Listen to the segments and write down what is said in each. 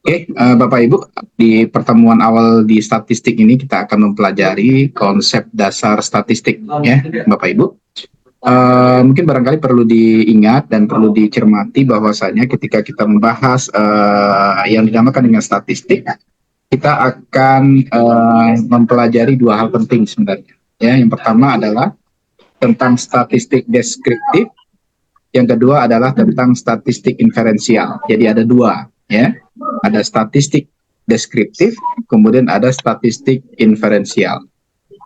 Oke, Bapak Ibu, di pertemuan awal di statistik ini kita akan mempelajari konsep dasar statistik, ya, Bapak Ibu. Mungkin barangkali perlu diingat dan perlu dicermati bahwasanya ketika kita membahas yang dinamakan dengan statistik, kita akan mempelajari dua hal penting sebenarnya. Ya, yang pertama adalah tentang statistik deskriptif, yang kedua adalah tentang statistik inferensial. Jadi ada dua, ya. Ada statistik deskriptif, kemudian ada statistik inferensial.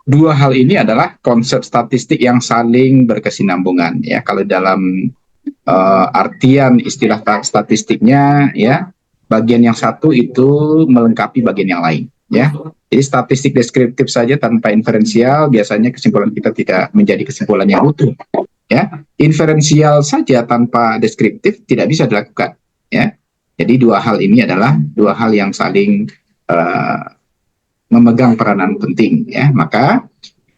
Dua hal ini adalah konsep statistik yang saling berkesinambungan, ya. Kalau dalam artian istilah statistiknya, ya, bagian yang satu itu melengkapi bagian yang lain, ya. Jadi statistik deskriptif saja tanpa inferensial biasanya kesimpulan kita tidak menjadi kesimpulan yang utuh, ya. Inferensial saja tanpa deskriptif tidak bisa dilakukan, ya. Jadi dua hal ini adalah dua hal yang saling memegang peranan penting, ya. Maka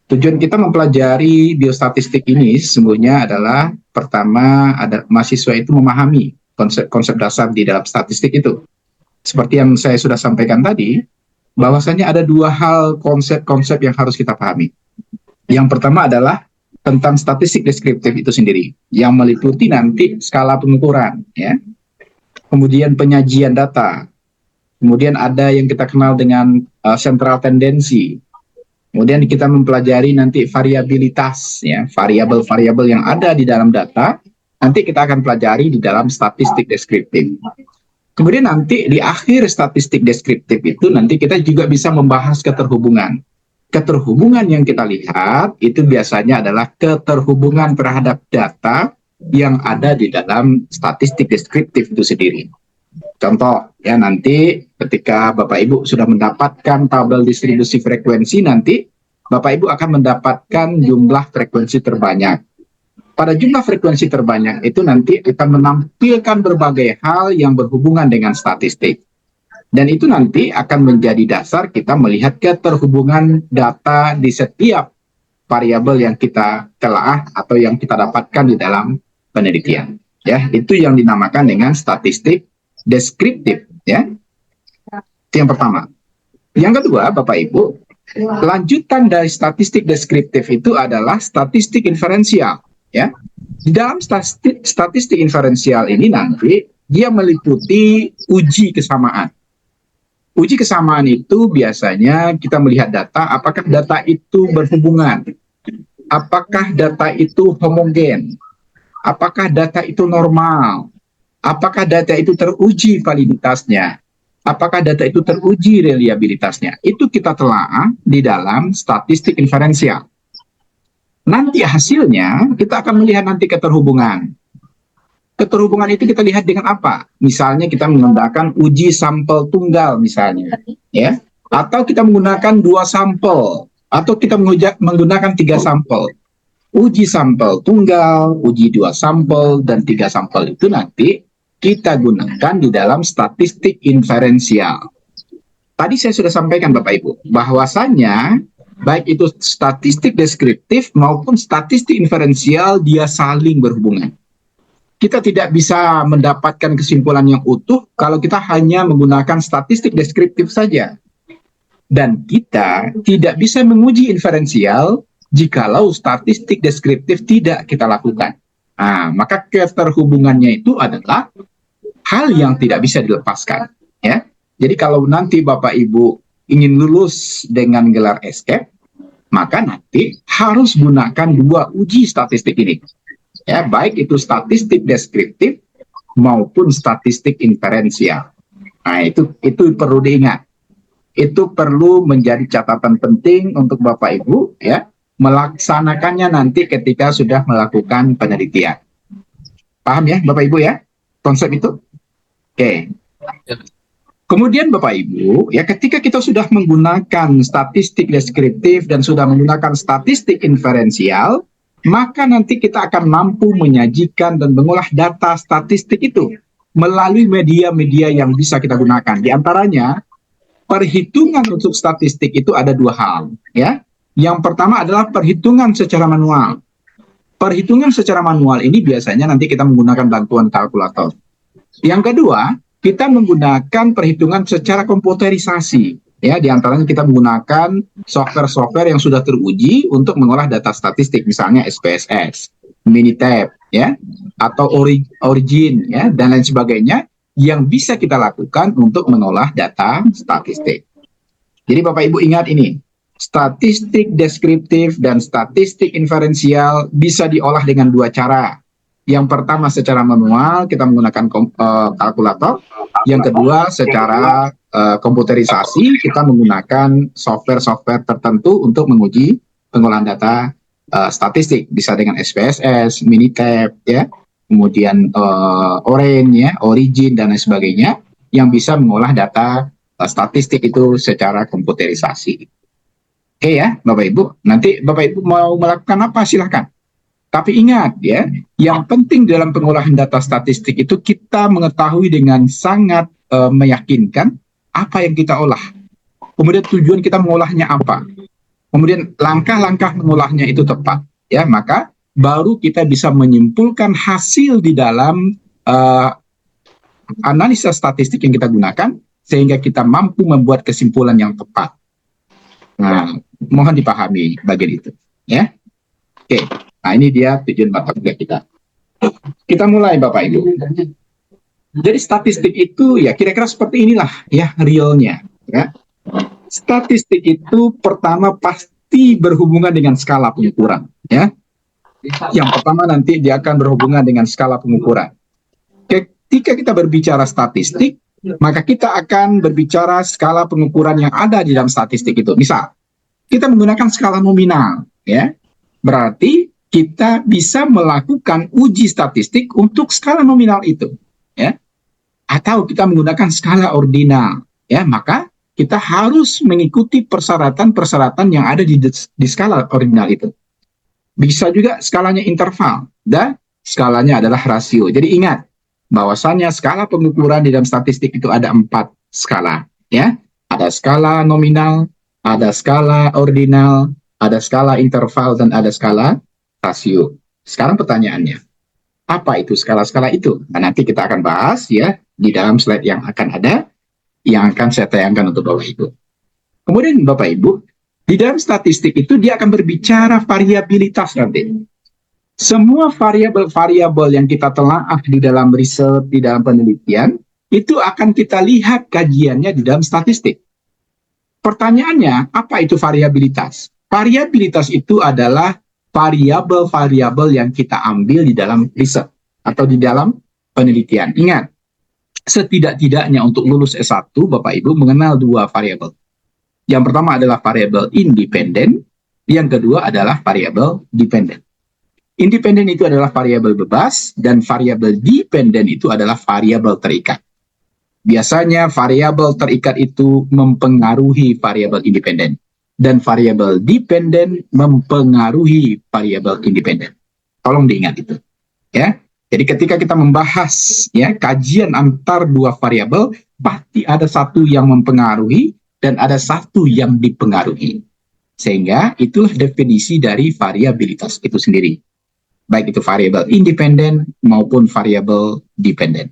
tujuan kita mempelajari biostatistik ini sesungguhnya adalah pertama ada mahasiswa itu memahami konsep-konsep dasar di dalam statistik itu. Seperti yang saya sudah sampaikan tadi, bahwasanya ada dua hal konsep-konsep yang harus kita pahami. Yang pertama adalah tentang statistik deskriptif itu sendiri, yang meliputi nanti skala pengukuran, ya. Kemudian penyajian data, kemudian ada yang kita kenal dengan central tendency, kemudian kita mempelajari nanti variabilitas, ya, variabel-variabel yang ada di dalam data, nanti kita akan pelajari di dalam statistik deskriptif. Kemudian nanti di akhir statistik deskriptif itu nanti kita juga bisa membahas keterhubungan. Keterhubungan yang kita lihat itu biasanya adalah keterhubungan terhadap data yang ada di dalam statistik deskriptif itu sendiri. Contoh, ya, nanti ketika Bapak Ibu sudah mendapatkan tabel distribusi frekuensi, nanti Bapak Ibu akan mendapatkan jumlah frekuensi terbanyak. Pada jumlah frekuensi terbanyak itu nanti akan menampilkan berbagai hal yang berhubungan dengan statistik. Dan itu nanti akan menjadi dasar kita melihat keterhubungan data di setiap variabel yang kita telah atau yang kita dapatkan di dalam penelitian. Ya, itu yang dinamakan dengan statistik deskriptif, ya. Itu yang pertama. Yang kedua, Bapak Ibu, lanjutan dari statistik deskriptif itu adalah statistik inferensial, ya. Di dalam statistik inferensial ini nanti dia meliputi uji kesamaan. Uji kesamaan itu biasanya kita melihat data, apakah data itu berhubungan, apakah data itu homogen, apakah data itu normal, apakah data itu teruji validitasnya, apakah data itu teruji reliabilitasnya. Itu kita telah di dalam statistik inferensial. Nanti hasilnya kita akan melihat nanti keterhubungan. Keterhubungan itu kita lihat dengan apa? Misalnya kita menggunakan uji sampel tunggal misalnya, ya, atau kita menggunakan 2 sampel, atau kita menggunakan 3 sampel. Uji sampel tunggal, uji 2 sampel, dan 3 sampel itu nanti kita gunakan di dalam statistik inferensial. Tadi saya sudah sampaikan Bapak Ibu, bahwasannya baik itu statistik deskriptif maupun statistik inferensial dia saling berhubungan. Kita tidak bisa mendapatkan kesimpulan yang utuh kalau kita hanya menggunakan statistik deskriptif saja. Dan kita tidak bisa menguji inferensial jikalau statistik deskriptif tidak kita lakukan. Nah, maka keterhubungannya itu adalah hal yang tidak bisa dilepaskan, ya. Jadi kalau nanti Bapak Ibu ingin lulus dengan gelar escape, maka nanti harus gunakan 2 uji statistik ini. Ya, baik itu statistik deskriptif maupun statistik inferensial. Nah, itu perlu diingat. Itu perlu menjadi catatan penting untuk Bapak Ibu, ya, melaksanakannya nanti ketika sudah melakukan penelitian. Paham ya Bapak Ibu ya konsep itu? Oke. Kemudian Bapak Ibu, ya, ketika kita sudah menggunakan statistik deskriptif dan sudah menggunakan statistik inferensial, maka nanti kita akan mampu menyajikan dan mengolah data statistik itu melalui media-media yang bisa kita gunakan. Di antaranya, perhitungan untuk statistik itu ada 2 hal, ya. Yang pertama adalah perhitungan secara manual. Perhitungan secara manual ini biasanya nanti kita menggunakan bantuan kalkulator. Yang kedua, kita menggunakan perhitungan secara komputerisasi. Ya, di antaranya kita menggunakan software-software yang sudah teruji untuk mengolah data statistik, misalnya SPSS, Minitab, ya, atau Origin, ya, dan lain sebagainya yang bisa kita lakukan untuk mengolah data statistik. Jadi Bapak Ibu ingat ini, statistik deskriptif dan statistik inferensial bisa diolah dengan dua cara. Yang pertama secara manual, kita menggunakan kalkulator. Yang kedua secara komputerisasi, kita menggunakan software-software tertentu untuk menguji pengolahan data statistik. Bisa dengan SPSS, Minitab, ya, kemudian Orange, ya, Origin, dan lain sebagainya, yang bisa mengolah data statistik itu secara komputerisasi. Oke ya, Bapak Ibu. Nanti Bapak Ibu mau melakukan apa, silahkan. Tapi ingat ya, yang penting dalam pengolahan data statistik itu kita mengetahui dengan sangat meyakinkan apa yang kita olah. Kemudian tujuan kita mengolahnya apa. Kemudian langkah-langkah mengolahnya itu tepat. Ya, maka baru kita bisa menyimpulkan hasil di dalam analisa statistik yang kita gunakan sehingga kita mampu membuat kesimpulan yang tepat. Nah, mohon dipahami bagian itu. Ya, oke. Nah, ini dia tujuan mata kuliah kita. Kita mulai Bapak Ibu. Jadi statistik itu ya kira-kira seperti inilah ya realnya. Ya. Statistik itu pertama pasti berhubungan dengan skala pengukuran. Ya. Yang pertama nanti dia akan berhubungan dengan skala pengukuran. Ketika kita berbicara statistik, maka kita akan berbicara skala pengukuran yang ada di dalam statistik itu. Misal, kita menggunakan skala nominal. Ya. Berarti kita bisa melakukan uji statistik untuk skala nominal itu, ya. Atau kita menggunakan skala ordinal, ya. Maka kita harus mengikuti persyaratan-persyaratan yang ada di skala ordinal itu. Bisa juga skalanya interval, dan skalanya adalah rasio. Jadi ingat, bahwasannya skala pengukuran di dalam statistik itu ada 4 skala, ya. Ada skala nominal, ada skala ordinal, ada skala interval, dan ada skala rasio. Sekarang pertanyaannya, apa itu skala-skala itu? Nah, nanti kita akan bahas ya di dalam slide yang akan ada, yang akan saya tayangkan untuk Bapak Ibu. Kemudian Bapak Ibu, di dalam statistik itu dia akan berbicara variabilitas nanti. Semua variabel-variabel yang kita telaah di dalam riset, di dalam penelitian, itu akan kita lihat kajiannya di dalam statistik. Pertanyaannya, apa itu variabilitas? Variabilitas itu adalah variabel-variabel yang kita ambil di dalam riset atau di dalam penelitian. Ingat, setidak-tidaknya untuk lulus S1, Bapak Ibu mengenal 2 variabel. Yang pertama adalah variabel independen, yang kedua adalah variabel dependen. Independen itu adalah variabel bebas, dan variabel dependen itu adalah variabel terikat. Biasanya variabel terikat itu mempengaruhi variabel independen, dan variabel dependen mempengaruhi variabel independen. Tolong diingat itu, ya. Jadi ketika kita membahas ya kajian antar 2 variabel, pasti ada satu yang mempengaruhi dan ada satu yang dipengaruhi. Sehingga itulah definisi dari variabilitas itu sendiri. Baik itu variabel independen maupun variabel dependen.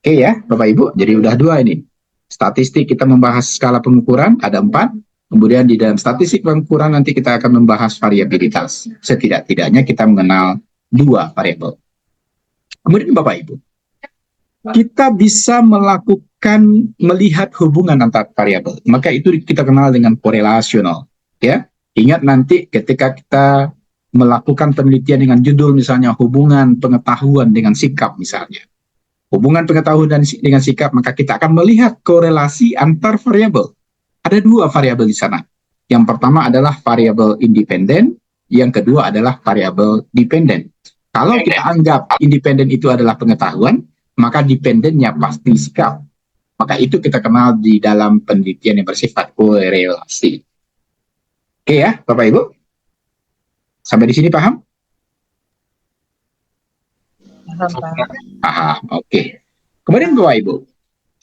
Oke ya, Bapak Ibu. Jadi udah 2 ini. Statistik kita membahas skala pengukuran ada 4. Kemudian di dalam statistik pengukuran nanti kita akan membahas variabilitas. Setidak-tidaknya kita mengenal 2 variabel. Kemudian Bapak Ibu, kita bisa melihat hubungan antar variabel. Maka itu kita kenal dengan korelasional. Ya, ingat nanti ketika kita melakukan penelitian dengan judul misalnya hubungan pengetahuan dengan sikap misalnya. Hubungan pengetahuan dengan sikap, maka kita akan melihat korelasi antar variabel. Ada 2 variabel di sana. Yang pertama adalah variabel independen, yang kedua adalah variabel dependen. Kalau kita anggap independen itu adalah pengetahuan, maka dependennya pasti sikap. Maka itu kita kenal di dalam penelitian yang bersifat korelasi. Oke ya, Bapak Ibu? Sampai di sini paham? Paham, oke. Kemudian Bapak Ibu,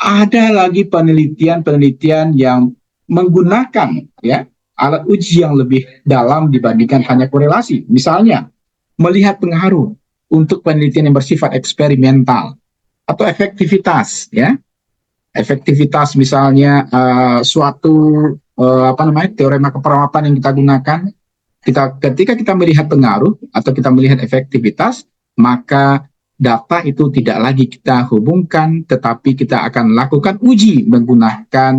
ada lagi penelitian-penelitian yang menggunakan ya alat uji yang lebih dalam dibandingkan hanya korelasi. Misalnya, melihat pengaruh untuk penelitian yang bersifat eksperimental. atau efektivitas, ya. Efektivitas misalnya suatu teorema keperawatan yang kita gunakan, ketika kita melihat pengaruh atau kita melihat efektivitas, maka data itu tidak lagi kita hubungkan, tetapi kita akan lakukan uji menggunakan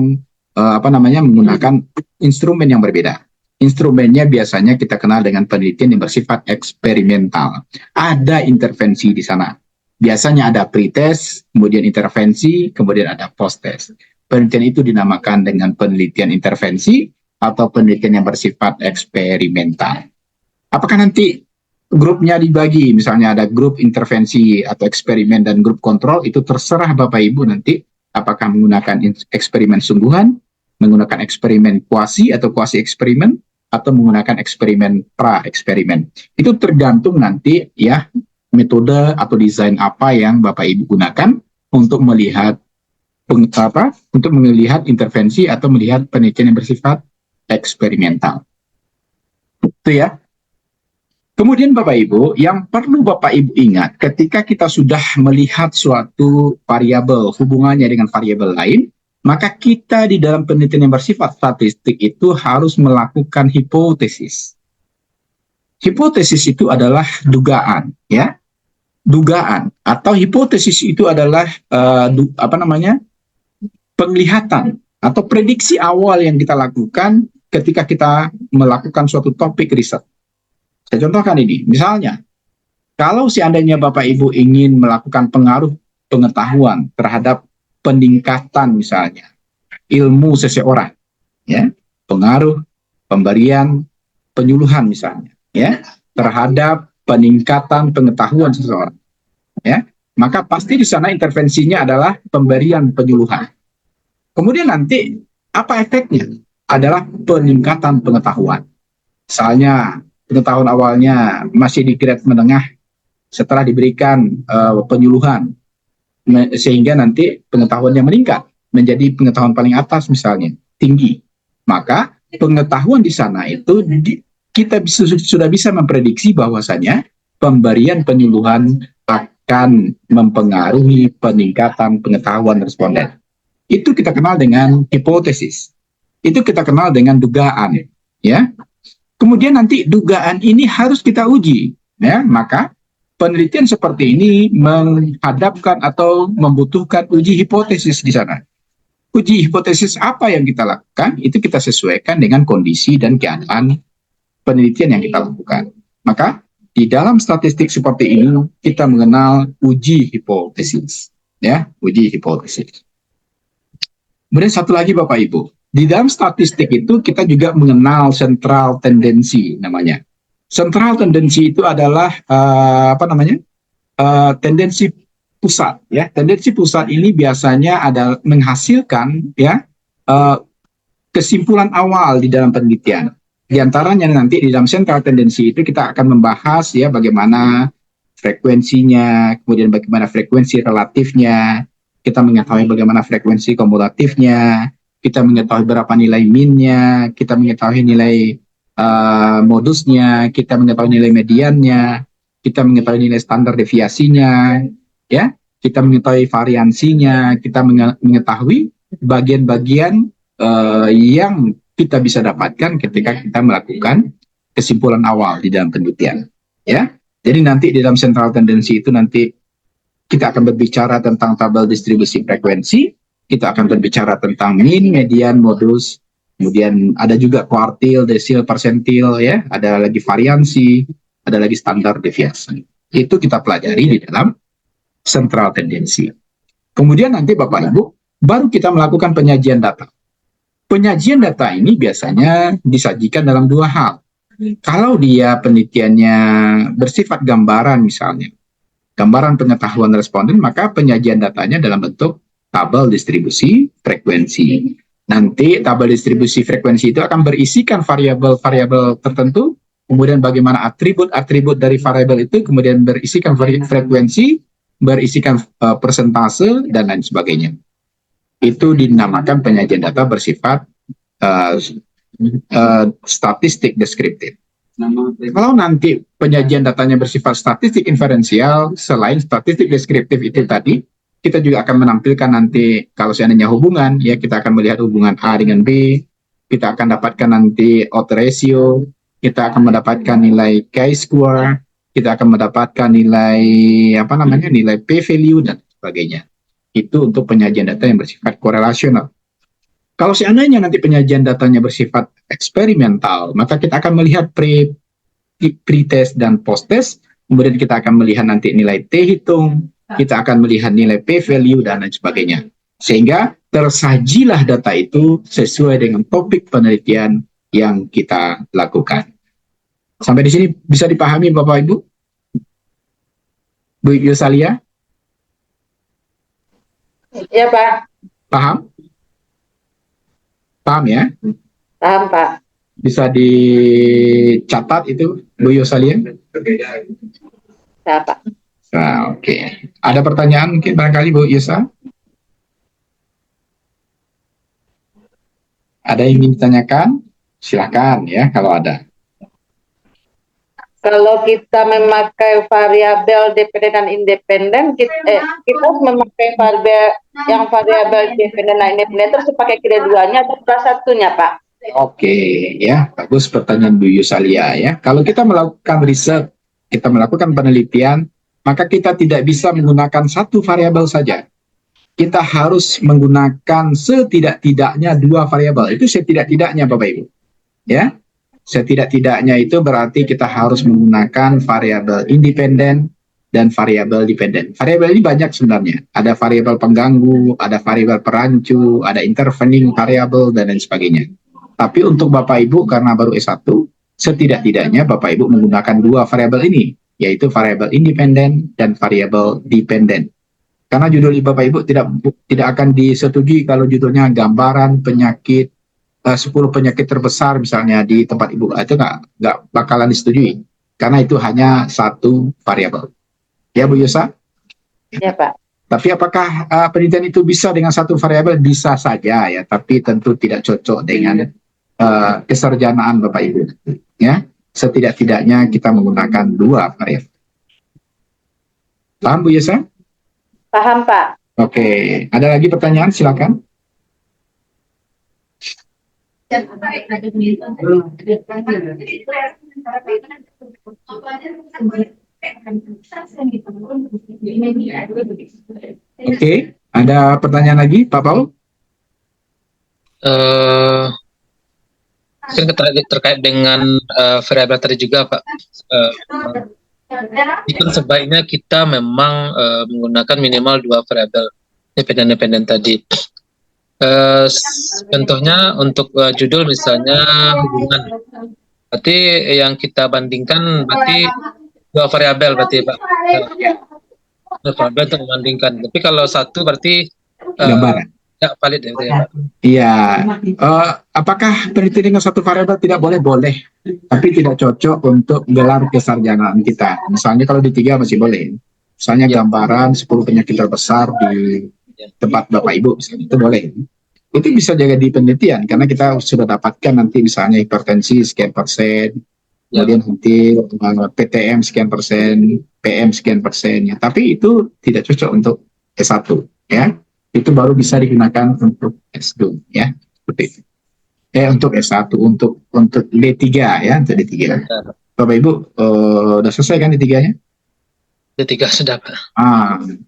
menggunakan instrumen yang berbeda. Instrumennya biasanya kita kenal dengan penelitian yang bersifat eksperimental. Ada intervensi di sana. Biasanya ada pretest, kemudian intervensi, kemudian ada post-test. Penelitian itu dinamakan dengan penelitian intervensi atau penelitian yang bersifat eksperimental. Apakah nanti grupnya dibagi, misalnya ada grup intervensi atau eksperimen dan grup kontrol, itu terserah Bapak Ibu nanti apakah menggunakan eksperimen sungguhan, menggunakan eksperimen kuasi atau kuasi eksperimen, atau menggunakan eksperimen pra-eksperimen. Itu tergantung nanti ya metode atau desain apa yang Bapak Ibu gunakan untuk melihat intervensi atau melihat penelitian yang bersifat eksperimental. Itu ya. Kemudian Bapak Ibu, yang perlu Bapak Ibu ingat ketika kita sudah melihat suatu variabel hubungannya dengan variabel lain, maka kita di dalam penelitian yang bersifat statistik itu harus melakukan hipotesis. Hipotesis itu adalah dugaan, ya. Dugaan atau hipotesis itu adalah penglihatan atau prediksi awal yang kita lakukan ketika kita melakukan suatu topik riset. Saya contohkan ini, misalnya, kalau seandainya Bapak Ibu ingin melakukan pengaruh pengetahuan terhadap peningkatan misalnya ilmu seseorang, ya, pengaruh pemberian penyuluhan misalnya, ya, terhadap peningkatan pengetahuan seseorang, ya, maka pasti di sana intervensinya adalah pemberian penyuluhan. Kemudian nanti apa efeknya? Adalah peningkatan pengetahuan. Misalnya pengetahuan awalnya masih di grade menengah, setelah diberikan penyuluhan, sehingga nanti pengetahuannya meningkat menjadi pengetahuan paling atas misalnya, tinggi. Maka pengetahuan di sana itu kita sudah bisa memprediksi bahwasanya pemberian penyuluhan akan mempengaruhi peningkatan pengetahuan responden. Itu kita kenal dengan hipotesis. Itu kita kenal dengan dugaan, ya. Kemudian nanti dugaan ini harus kita uji, ya. Maka penelitian seperti ini menghadapkan atau membutuhkan uji hipotesis di sana. Uji hipotesis apa yang kita lakukan, itu kita sesuaikan dengan kondisi dan keadaan penelitian yang kita lakukan. Maka di dalam statistik seperti ini kita mengenal uji hipotesis, ya, uji hipotesis. Kemudian satu lagi Bapak Ibu, di dalam statistik itu kita juga mengenal central tendency namanya. Central tendency itu adalah tendensi pusat, ya. Tendensi pusat ini biasanya ada menghasilkan, ya, kesimpulan awal di dalam penelitian. Di antaranya nanti di dalam central tendency itu kita akan membahas, ya, bagaimana frekuensinya, kemudian bagaimana frekuensi relatifnya, kita mengetahui bagaimana frekuensi kumulatifnya, kita mengetahui berapa nilai min-nya, kita mengetahui nilai modusnya, kita mengetahui nilai mediannya, kita mengetahui nilai standar deviasinya, ya, kita mengetahui variansinya, kita mengetahui bagian-bagian yang kita bisa dapatkan ketika kita melakukan kesimpulan awal di dalam penelitian, ya. Jadi nanti di dalam central tendency itu nanti kita akan berbicara tentang tabel distribusi frekuensi, kita akan berbicara tentang min, median, modus, kemudian ada juga kuartil, desil, persentil, ya, ada lagi variansi, ada lagi standar deviasi. Itu kita pelajari di dalam central tendency. Kemudian nanti Bapak Ibu, baru kita melakukan penyajian data. Penyajian data ini biasanya disajikan dalam dua hal. Kalau dia penelitiannya bersifat gambaran misalnya, gambaran pengetahuan responden, maka penyajian datanya dalam bentuk tabel distribusi frekuensi. Nanti tabel distribusi frekuensi itu akan berisikan variabel-variabel tertentu, kemudian bagaimana atribut-atribut dari variabel itu, kemudian berisikan frekuensi, berisikan persentase, dan lain sebagainya. Itu dinamakan penyajian data bersifat statistik deskriptif. Kalau nanti penyajian datanya bersifat statistik inferensial, selain statistik deskriptif itu tadi, kita juga akan menampilkan nanti kalau seandainya hubungan, ya kita akan melihat hubungan A dengan B, kita akan dapatkan nanti odds ratio, kita akan mendapatkan nilai chi-square, kita akan mendapatkan nilai apa namanya, nilai p-value dan sebagainya. Itu untuk penyajian data yang bersifat korelasional. Kalau seandainya nanti penyajian datanya bersifat eksperimental, maka kita akan melihat pre-test dan post-test, kemudian kita akan melihat nanti nilai T hitung, kita akan melihat nilai p-value dan lain sebagainya. Sehingga tersajilah data itu sesuai dengan topik penelitian yang kita lakukan. Sampai di sini bisa dipahami Bapak Ibu? Bu Yusalia? Ya Pak. Paham? Paham ya? Paham Pak. Bisa dicatat itu Bu Yusalia? Ya Pak. Nah, oke. Ada pertanyaan mungkin barangkali Bu Yusa? Ada yang ingin ditanyakan? Silakan ya kalau ada. Kalau kita memakai variabel dependen dan independen, kita memakai variabel dependen dan independen terus pakai keduanya atau salah satunya Pak? Oke, ya bagus pertanyaan Bu Yusalia ya. Kalau kita melakukan riset, kita melakukan penelitian, maka kita tidak bisa menggunakan satu variabel saja. Kita harus menggunakan setidak-tidaknya dua variabel. Itu setidak-tidaknya Bapak Ibu. Ya, setidak-tidaknya itu berarti kita harus menggunakan variabel independen dan variabel dependen. Variabel ini banyak sebenarnya. Ada variabel pengganggu, ada variabel perancu, ada intervening variabel dan lain sebagainya. Tapi untuk Bapak Ibu karena baru S1, setidak-tidaknya Bapak Ibu menggunakan dua variabel ini, yaitu variabel independen dan variabel dependen. Karena judul Bapak Ibu tidak akan disetujui kalau judulnya gambaran penyakit 10 penyakit terbesar misalnya di tempat Ibu, itu nggak bakalan disetujui karena itu hanya satu variabel. Ya Bu Yusa? Ya Pak. Tapi apakah penelitian itu bisa dengan satu variabel? Bisa saja ya, tapi tentu tidak cocok dengan kesarjanaan Bapak Ibu. Ya, setidak-tidaknya kita menggunakan dua variabel. Paham Bu Yusa? Paham Pak. Oke, ada lagi pertanyaan? Silakan. Oke, ada pertanyaan lagi, Pak Paul? Terkait dengan variabel tadi juga, Pak. Itu sebaiknya kita memang menggunakan minimal dua variabel independen tadi. Contohnya untuk judul misalnya hubungan. Berarti yang kita bandingkan berarti dua variabel berarti Pak. Dua variabel untuk membandingkan. Tapi kalau satu berarti gambaran. Tidak valid ya, Pak. Iya. Apakah penelitian dengan satu variabel tidak boleh? Boleh. Tapi tidak cocok untuk gelar kesarjanaan kita. Misalnya kalau di 3 masih boleh. Misalnya gambaran 10 penyakit terbesar di tempat Bapak Ibu, misalnya, itu boleh. Itu bisa jadi penelitian karena kita sudah dapatkan nanti misalnya hipertensi sekian persen, kemudian nanti PTM sekian persen, PM sekian persen. Ya. Tapi itu tidak cocok untuk S1, ya. Itu baru bisa digunakan untuk S2, ya. Seperti itu. Untuk S1, untuk D3 ya, untuk D3. Bapak Ibu udah selesai kan D3-nya? D3 sudah Pak.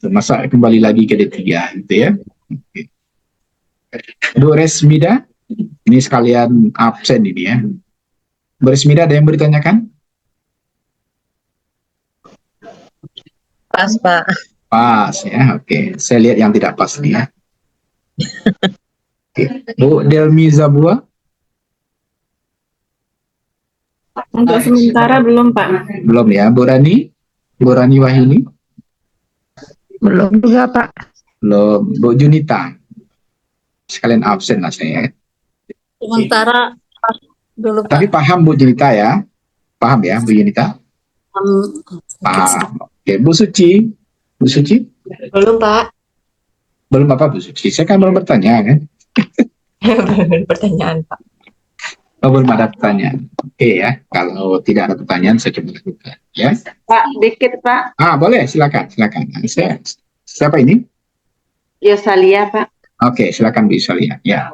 Masa kembali lagi ke D3 gitu ya. Oke. Bu Resmida, ini sekalian absen ini ya. Bu Resmida ada yang mau ditanyakan? Pas Pak. Pas ya, oke. Saya lihat yang tidak pas nih ya. Bu Delmi Zabua? Untuk sementara belum Pak. Belum ya. Bu Rani? Bu Rani Wahyuni? Belum juga Pak. Belum. Bu Junita? Sekalian absen lah saya. Sementara dulu Pak. Tapi paham Bu Junita ya? Paham ya Bu Junita? Paham. Oke. Bu Suci? Bu Suci? Belum Pak. Belum apa Bu Suci? Saya kan belum bertanya kan? Belum pertanyaan Pak. Oh, belum ada pertanyaan. Oke ya. Kalau tidak ada pertanyaan saya coba lakukan ya. Pak, dikit Pak. Boleh silakan. Siapa ini? Yosalia, Pak. Oke, silakan Bu Yusalia. Ya.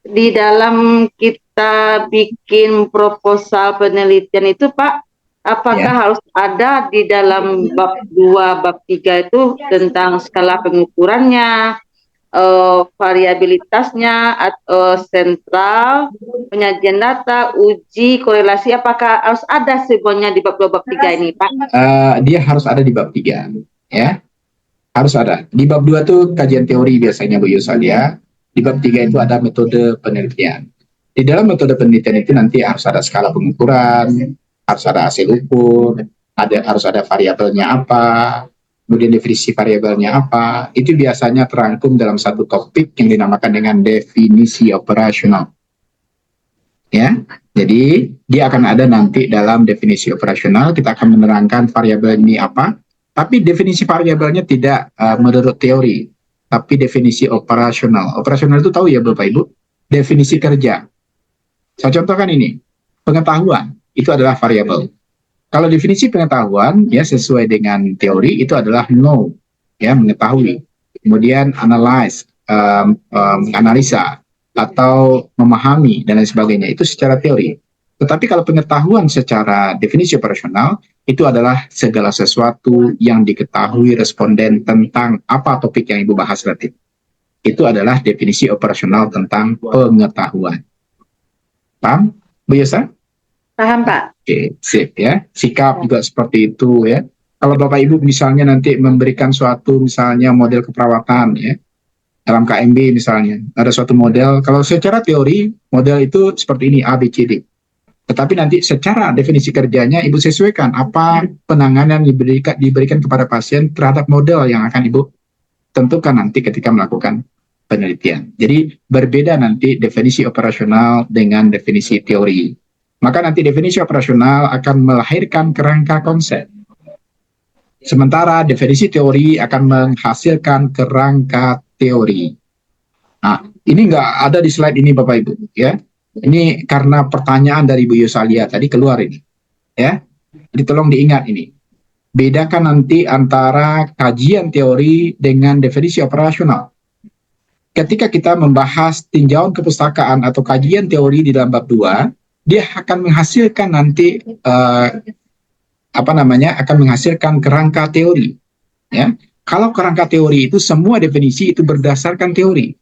Di dalam kita bikin proposal penelitian itu, Pak, apakah harus ada di dalam bab 2, bab 3 itu tentang skala pengukurannya, variabilitasnya, atau sentral, penyajian data, uji, korelasi, apakah harus ada semuanya di bab 2, bab 3 ini, Pak? Dia harus ada di bab 3, ya. Harus ada. Di bab 2 tuh kajian teori biasanya Bu Yusalia. Di bab 3 itu ada metode penelitian. Di dalam metode penelitian itu nanti harus ada skala pengukuran, harus ada hasil ukur, harus ada variabelnya apa, kemudian definisi variabelnya apa. Itu biasanya terangkum dalam satu topik yang dinamakan dengan definisi operasional. Ya, jadi dia akan ada nanti dalam definisi operasional. Kita akan menerangkan variabel ini apa. Tapi definisi variabelnya tidak menurut teori, tapi definisi operasional. Operasional itu tahu ya Bapak Ibu? Definisi kerja. Saya contohkan ini. Pengetahuan itu adalah variabel. Kalau definisi pengetahuan ya sesuai dengan teori itu adalah know, ya mengetahui. Kemudian analyze, analisa atau memahami dan lain sebagainya itu secara teori. Tetapi kalau pengetahuan secara definisi operasional itu adalah segala sesuatu yang diketahui responden tentang apa topik yang Ibu bahas nanti. Itu adalah definisi operasional tentang pengetahuan. Paham, Bu Yosa? Paham, Pak. Oke, sip ya. Sikap juga seperti itu ya. Kalau Bapak Ibu misalnya nanti memberikan suatu misalnya model keperawatan ya, dalam KMB misalnya, ada suatu model, kalau secara teori model itu seperti ini A, B, C, D. Tetapi nanti secara definisi kerjanya Ibu sesuaikan apa penanganan diberikan kepada pasien terhadap model yang akan Ibu tentukan nanti ketika melakukan penelitian. Jadi berbeda nanti definisi operasional dengan definisi teori. Maka nanti definisi operasional akan melahirkan kerangka konsep. Sementara definisi teori akan menghasilkan kerangka teori. Nah, ini nggak ada di slide ini Bapak Ibu ya. Ini karena pertanyaan dari Bu Yosalia tadi keluar ini, ya. Jadi tolong diingat ini. Bedakan nanti antara kajian teori dengan definisi operasional. Ketika kita membahas tinjauan kepustakaan atau kajian teori di dalam bab 2, dia akan menghasilkan nanti akan menghasilkan kerangka teori, ya. Kalau kerangka teori itu semua definisi itu berdasarkan teori.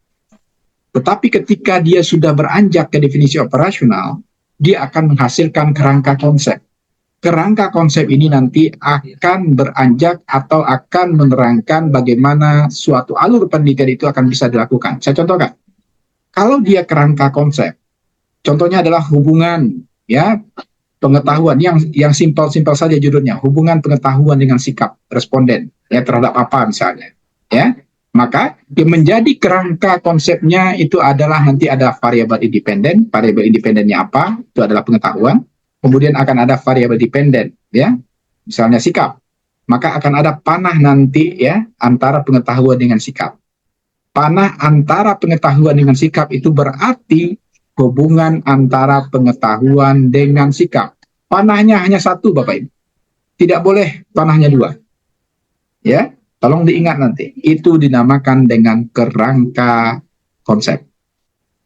Tetapi ketika dia sudah beranjak ke definisi operasional, dia akan menghasilkan kerangka konsep. Kerangka konsep ini nanti akan beranjak atau akan menerangkan bagaimana suatu alur penelitian itu akan bisa dilakukan. Saya contohkan. Kalau dia kerangka konsep, contohnya adalah hubungan ya pengetahuan yang simpel-simpel saja judulnya, hubungan pengetahuan dengan sikap responden ya terhadap apa misalnya. Ya. Maka yang menjadi kerangka konsepnya itu adalah nanti ada variabel independen. Variabel independennya apa? Itu adalah pengetahuan. Kemudian akan ada variabel dependen, ya, misalnya sikap. Maka akan ada panah nanti ya antara pengetahuan dengan sikap. Panah antara pengetahuan dengan sikap itu berarti hubungan antara pengetahuan dengan sikap. Panahnya hanya satu, Bapak Ibu. Tidak boleh panahnya dua. Ya. Tolong diingat nanti, itu dinamakan dengan kerangka konsep.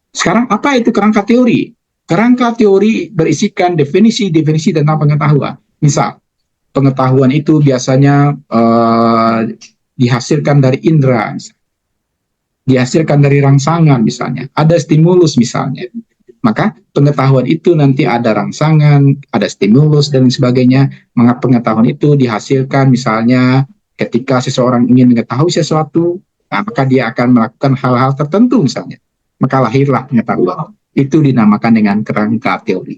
Sekarang apa itu kerangka teori? Kerangka teori berisikan definisi-definisi tentang pengetahuan. Misal, pengetahuan itu biasanya dihasilkan dari indera, dihasilkan dari rangsangan misalnya, ada stimulus misalnya. Maka pengetahuan itu nanti ada rangsangan, ada stimulus dan sebagainya. Maka pengetahuan itu dihasilkan misalnya ketika seseorang ingin mengetahui sesuatu, nah, maka dia akan melakukan hal-hal tertentu misalnya. Maka lahirlah pengetahuan. Itu dinamakan dengan kerangka teori.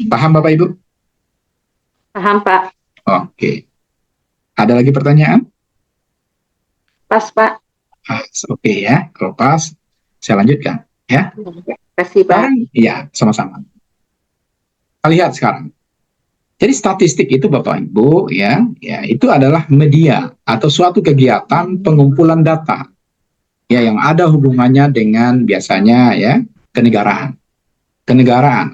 Paham Bapak Ibu? Paham, Pak. Oke. Ada lagi pertanyaan? Pas, Pak. Oke ya, kalau pas, saya lanjutkan. Ya. Terima kasih, Pak. Iya, sama-sama. Kita lihat sekarang. Jadi statistik itu Bapak Ibu ya itu adalah media atau suatu kegiatan pengumpulan data ya yang ada hubungannya dengan biasanya ya kenegaraan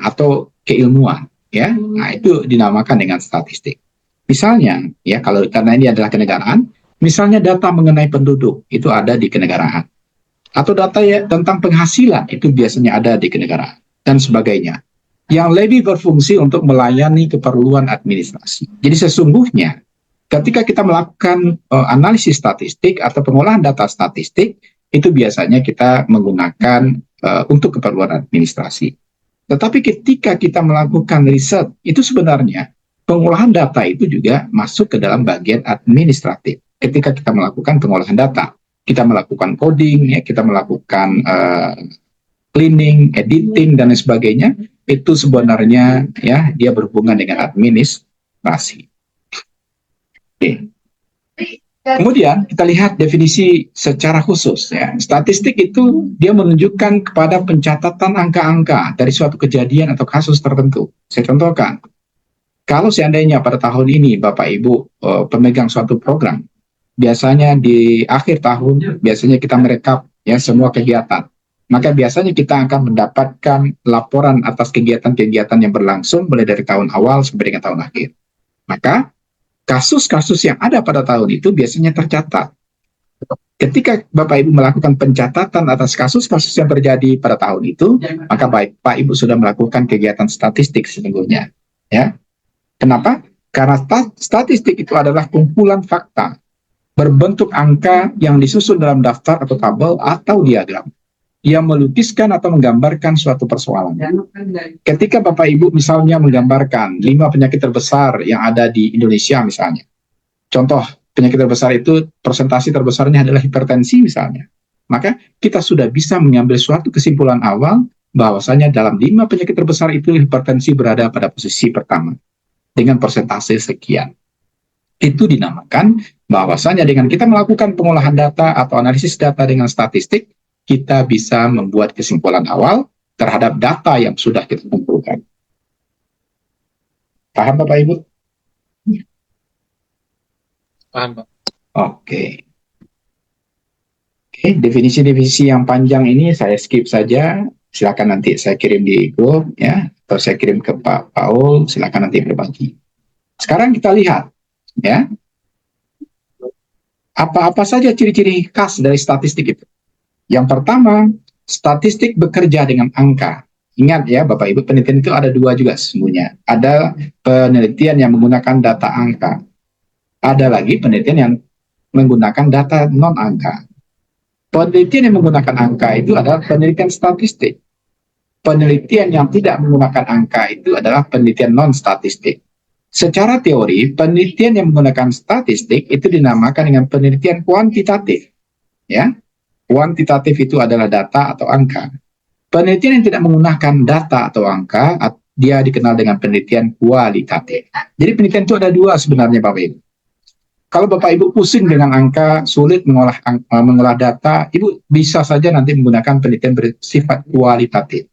atau keilmuan ya. Nah, itu dinamakan dengan statistik. Misalnya ya kalau karena ini adalah kenegaraan, Misalnya data mengenai penduduk, itu ada di kenegaraan. Atau data ya, tentang penghasilan, itu biasanya ada di kenegaraan, dan sebagainya. Yang lebih berfungsi untuk melayani keperluan administrasi. Jadi sesungguhnya, ketika kita melakukan analisis statistik atau pengolahan data statistik, itu biasanya kita menggunakan untuk keperluan administrasi. Tetapi ketika kita melakukan riset, itu sebenarnya pengolahan data itu juga masuk ke dalam bagian administratif. Ketika kita melakukan pengolahan data, kita melakukan coding, ya, kita melakukan cleaning, editing, dan lain sebagainya, itu sebenarnya ya dia berhubungan dengan administrasi. Oke. Kemudian kita lihat definisi secara khusus, ya. Statistik itu dia menunjukkan kepada pencatatan angka-angka dari suatu kejadian atau kasus tertentu. Saya contohkan, kalau seandainya pada tahun ini Bapak Ibu pemegang suatu program, biasanya di akhir tahun biasanya kita merekap ya semua kegiatan. Maka biasanya kita akan mendapatkan laporan atas kegiatan-kegiatan yang berlangsung mulai dari tahun awal sampai dengan tahun akhir. Maka kasus-kasus yang ada pada tahun itu biasanya tercatat. Ketika Bapak Ibu melakukan pencatatan atas kasus-kasus yang terjadi pada tahun itu, maka Pak Ibu sudah melakukan kegiatan statistik sesungguhnya. Ya. Kenapa? Karena statistik itu adalah kumpulan fakta berbentuk angka yang disusun dalam daftar atau tabel atau diagram yang melukiskan atau menggambarkan suatu persoalan. Ketika Bapak Ibu misalnya menggambarkan 5 penyakit terbesar yang ada di Indonesia misalnya. Contoh, penyakit terbesar itu persentase terbesarnya adalah hipertensi misalnya. Maka kita sudah bisa mengambil suatu kesimpulan awal bahwasanya dalam 5 penyakit terbesar itu hipertensi berada pada posisi pertama dengan persentase sekian. Itu dinamakan bahwasanya dengan kita melakukan pengolahan data atau analisis data dengan statistik, kita bisa membuat kesimpulan awal terhadap data yang sudah kita kumpulkan. Paham Bapak Ibu? Paham, Pak. Oke. Oke, definisi-definisi yang panjang ini saya skip saja. Silakan nanti saya kirim di grup ya, atau saya kirim ke Pak Paul, silakan nanti berbagi. Sekarang kita lihat ya. Apa-apa saja ciri-ciri khas dari statistik itu? Yang pertama, statistik bekerja dengan angka. Ingat ya, Bapak Ibu, penelitian itu ada 2 juga sesungguhnya. Ada penelitian yang menggunakan data angka. Ada lagi penelitian yang menggunakan data non-angka. Penelitian yang menggunakan angka itu adalah penelitian statistik. Penelitian yang tidak menggunakan angka itu adalah penelitian non-statistik. Secara teori, penelitian yang menggunakan statistik itu dinamakan dengan penelitian kuantitatif. Ya. Kuantitatif itu adalah data atau angka. Penelitian yang tidak menggunakan data atau angka, dia dikenal dengan penelitian kualitatif. Jadi penelitian itu ada 2 sebenarnya Bapak Ibu. Kalau Bapak Ibu pusing dengan angka, sulit mengolah data, Ibu bisa saja nanti menggunakan penelitian bersifat kualitatif.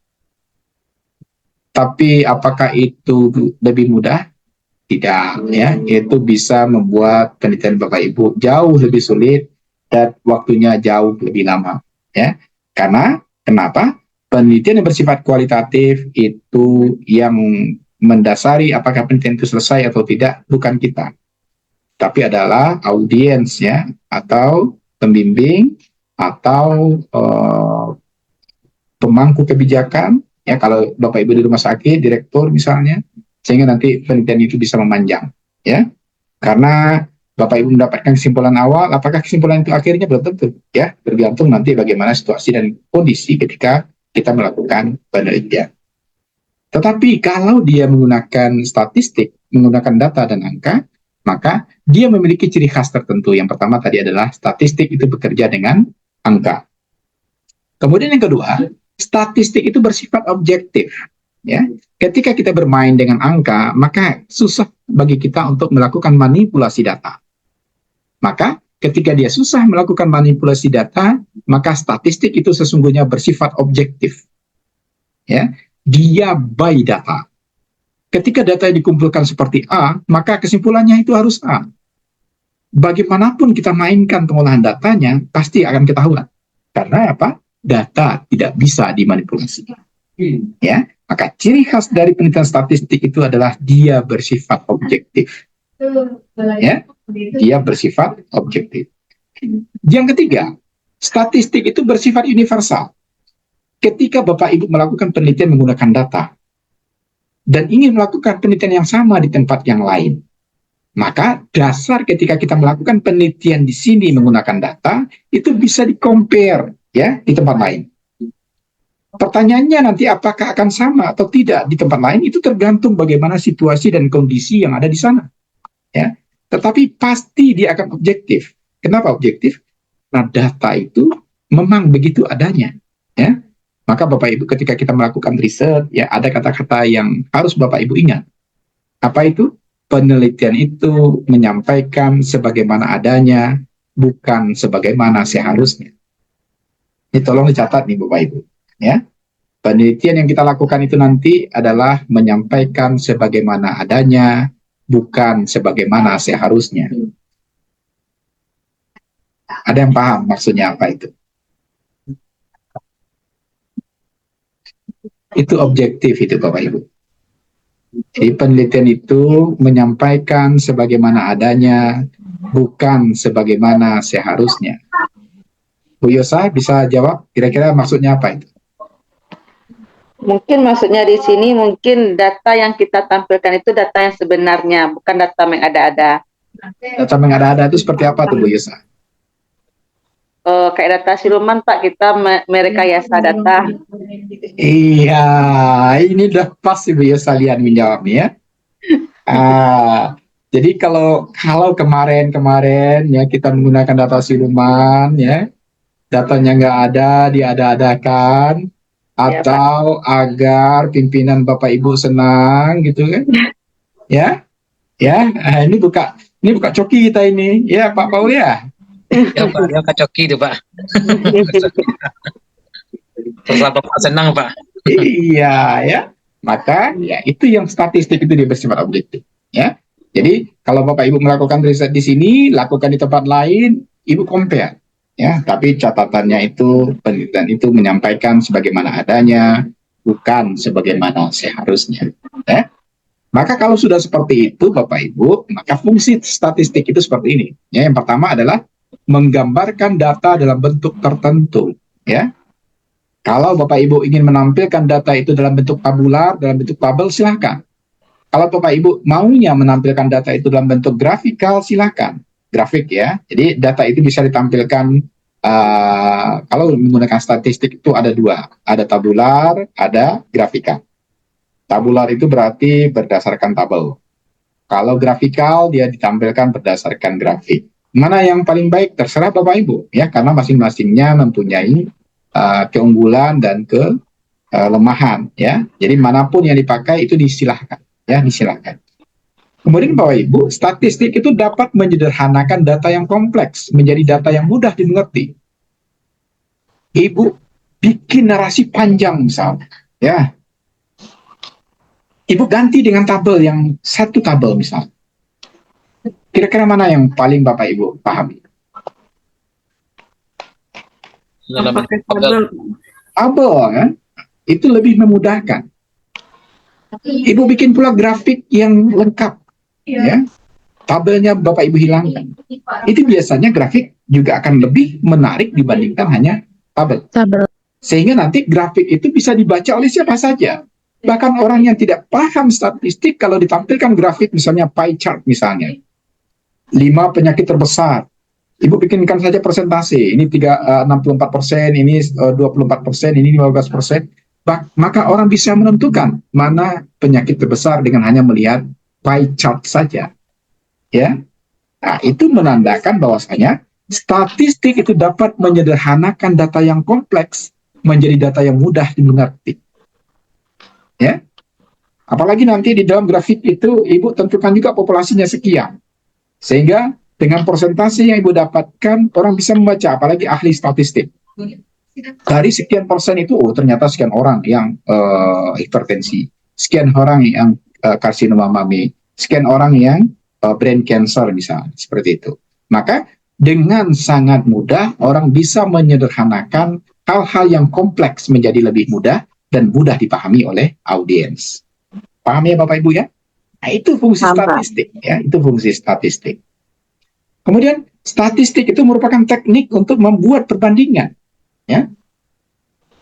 Tapi apakah itu lebih mudah? Tidak, ya. Itu bisa membuat penelitian Bapak Ibu jauh lebih sulit dan waktunya jauh lebih lama, ya. Karena kenapa? Penelitian yang bersifat kualitatif itu yang mendasari apakah penelitian itu selesai atau tidak bukan kita, tapi adalah audiens ya, atau pembimbing atau pemangku kebijakan ya. Kalau Bapak Ibu di rumah sakit, direktur misalnya, sehingga nanti penelitian itu bisa memanjang, ya. Karena Bapak Ibu mendapatkan kesimpulan awal, apakah kesimpulan itu akhirnya belum tentu, ya, bergantung nanti bagaimana situasi dan kondisi ketika kita melakukan penelitian. Tetapi kalau dia menggunakan statistik, menggunakan data dan angka, maka dia memiliki ciri khas tertentu. Yang pertama tadi adalah statistik itu bekerja dengan angka. Kemudian yang kedua, statistik itu bersifat objektif. Ya, ketika kita bermain dengan angka, maka susah bagi kita untuk melakukan manipulasi data. Maka ketika dia susah melakukan manipulasi data, maka statistik itu sesungguhnya bersifat objektif. Ya, dia by data. Ketika data yang dikumpulkan seperti A, maka kesimpulannya itu harus A. Bagaimanapun kita mainkan pengolahan datanya, pasti akan ketahuan. Karena apa? Data tidak bisa dimanipulasi. Ya, maka ciri khas dari penelitian statistik itu adalah dia bersifat objektif. Ya, Dia bersifat objektif. Yang ketiga, statistik itu bersifat universal. Ketika Bapak Ibu melakukan penelitian menggunakan data dan ingin melakukan penelitian yang sama di tempat yang lain, maka dasar ketika kita melakukan penelitian di sini menggunakan data itu bisa di-compare ya di tempat lain. Pertanyaannya nanti apakah akan sama atau tidak di tempat lain itu tergantung bagaimana situasi dan kondisi yang ada di sana. Ya, tetapi pasti dia akan objektif. Kenapa objektif? Nah, data itu memang begitu adanya. Ya, maka Bapak Ibu ketika kita melakukan riset, ya ada kata-kata yang harus Bapak Ibu ingat. Apa itu? Penelitian itu menyampaikan sebagaimana adanya, bukan sebagaimana seharusnya. Ini tolong dicatat nih Bapak Ibu. Ya, penelitian yang kita lakukan itu nanti adalah menyampaikan sebagaimana adanya, bukan sebagaimana seharusnya. Ada yang paham maksudnya apa itu? Itu objektif itu Bapak Ibu. Jadi penelitian itu menyampaikan sebagaimana adanya, bukan sebagaimana seharusnya. Bu Yosa bisa jawab kira-kira maksudnya apa itu? Mungkin maksudnya di sini mungkin data yang kita tampilkan itu data yang sebenarnya, bukan data yang ada-ada. Data yang ada-ada itu seperti apa tuh Bu Yosa? Kayak data siluman Pak, kita merekayasa data. Iya, ini udah pas Ibu Yosa lihat menjawabnya ya. Jadi kalau kemarin ya kita menggunakan data siluman ya, datanya nggak ada, diada-adakan, atau agar pimpinan Bapak Ibu senang gitu kan? Ya, ini buka coki kita ini, ya Pak Paul ya. Ya Pak, dia kacoki itu Pak. Setelah Bapak senang Pak. Iya ya, maka ya itu yang statistik itu dia bersifat objektif ya. Jadi kalau Bapak Ibu melakukan riset di sini, lakukan di tempat lain, Ibu compare ya. Tapi catatannya itu penelitian itu menyampaikan sebagaimana adanya, bukan sebagaimana seharusnya. Ya. Maka kalau sudah seperti itu Bapak Ibu, maka fungsi statistik itu seperti ini. Ya, yang pertama adalah menggambarkan data dalam bentuk tertentu ya. Kalau Bapak Ibu ingin menampilkan data itu dalam bentuk tabular, dalam bentuk tabel, silakan. Kalau Bapak Ibu maunya menampilkan data itu dalam bentuk grafikal, silakan. Grafik ya. Jadi data itu bisa ditampilkan kalau menggunakan statistik itu ada dua, ada tabular, ada grafikal. Tabular itu berarti berdasarkan tabel. Kalau grafikal dia ditampilkan berdasarkan grafik. Mana yang paling baik terserah Bapak Ibu ya, karena masing-masingnya mempunyai keunggulan dan kelemahan ya. Jadi manapun yang dipakai itu disilahkan ya, disilahkan. Kemudian Bapak Ibu, statistik itu dapat menyederhanakan data yang kompleks menjadi data yang mudah dimengerti. Ibu bikin narasi panjang misalnya ya. Ibu ganti dengan tabel yang satu tabel misalnya. Kira-kira mana yang paling Bapak Ibu pahami? Tabel kan? Itu lebih memudahkan. Ibu bikin pula grafik yang lengkap. Ya. Tabelnya Bapak Ibu hilangkan. Itu biasanya grafik juga akan lebih menarik dibandingkan hanya tabel. Sehingga nanti grafik itu bisa dibaca oleh siapa saja. Bahkan orang yang tidak paham statistik, kalau ditampilkan grafik misalnya pie chart misalnya. 5 penyakit terbesar. Ibu bikinkan saja persentase. Ini 64%, ini 24%, ini 15%. Maka orang bisa menentukan mana penyakit terbesar dengan hanya melihat pie chart saja. Ya. Nah, itu menandakan bahwasanya statistik itu dapat menyederhanakan data yang kompleks menjadi data yang mudah dimengerti. Ya. Apalagi nanti di dalam grafik itu Ibu tentukan juga populasinya sekian. Sehingga dengan persentase yang Ibu dapatkan, orang bisa membaca, apalagi ahli statistik. Dari sekian persen itu, ternyata sekian orang yang hipertensi, sekian orang yang karsinoma mami, sekian orang yang brain cancer misalnya, seperti itu. Maka dengan sangat mudah, orang bisa menyederhanakan hal-hal yang kompleks menjadi lebih mudah dan mudah dipahami oleh audiens. Paham ya Bapak Ibu ya? Nah, itu fungsi statistik ya, itu fungsi statistik. Kemudian statistik itu merupakan teknik untuk membuat perbandingan. Ya,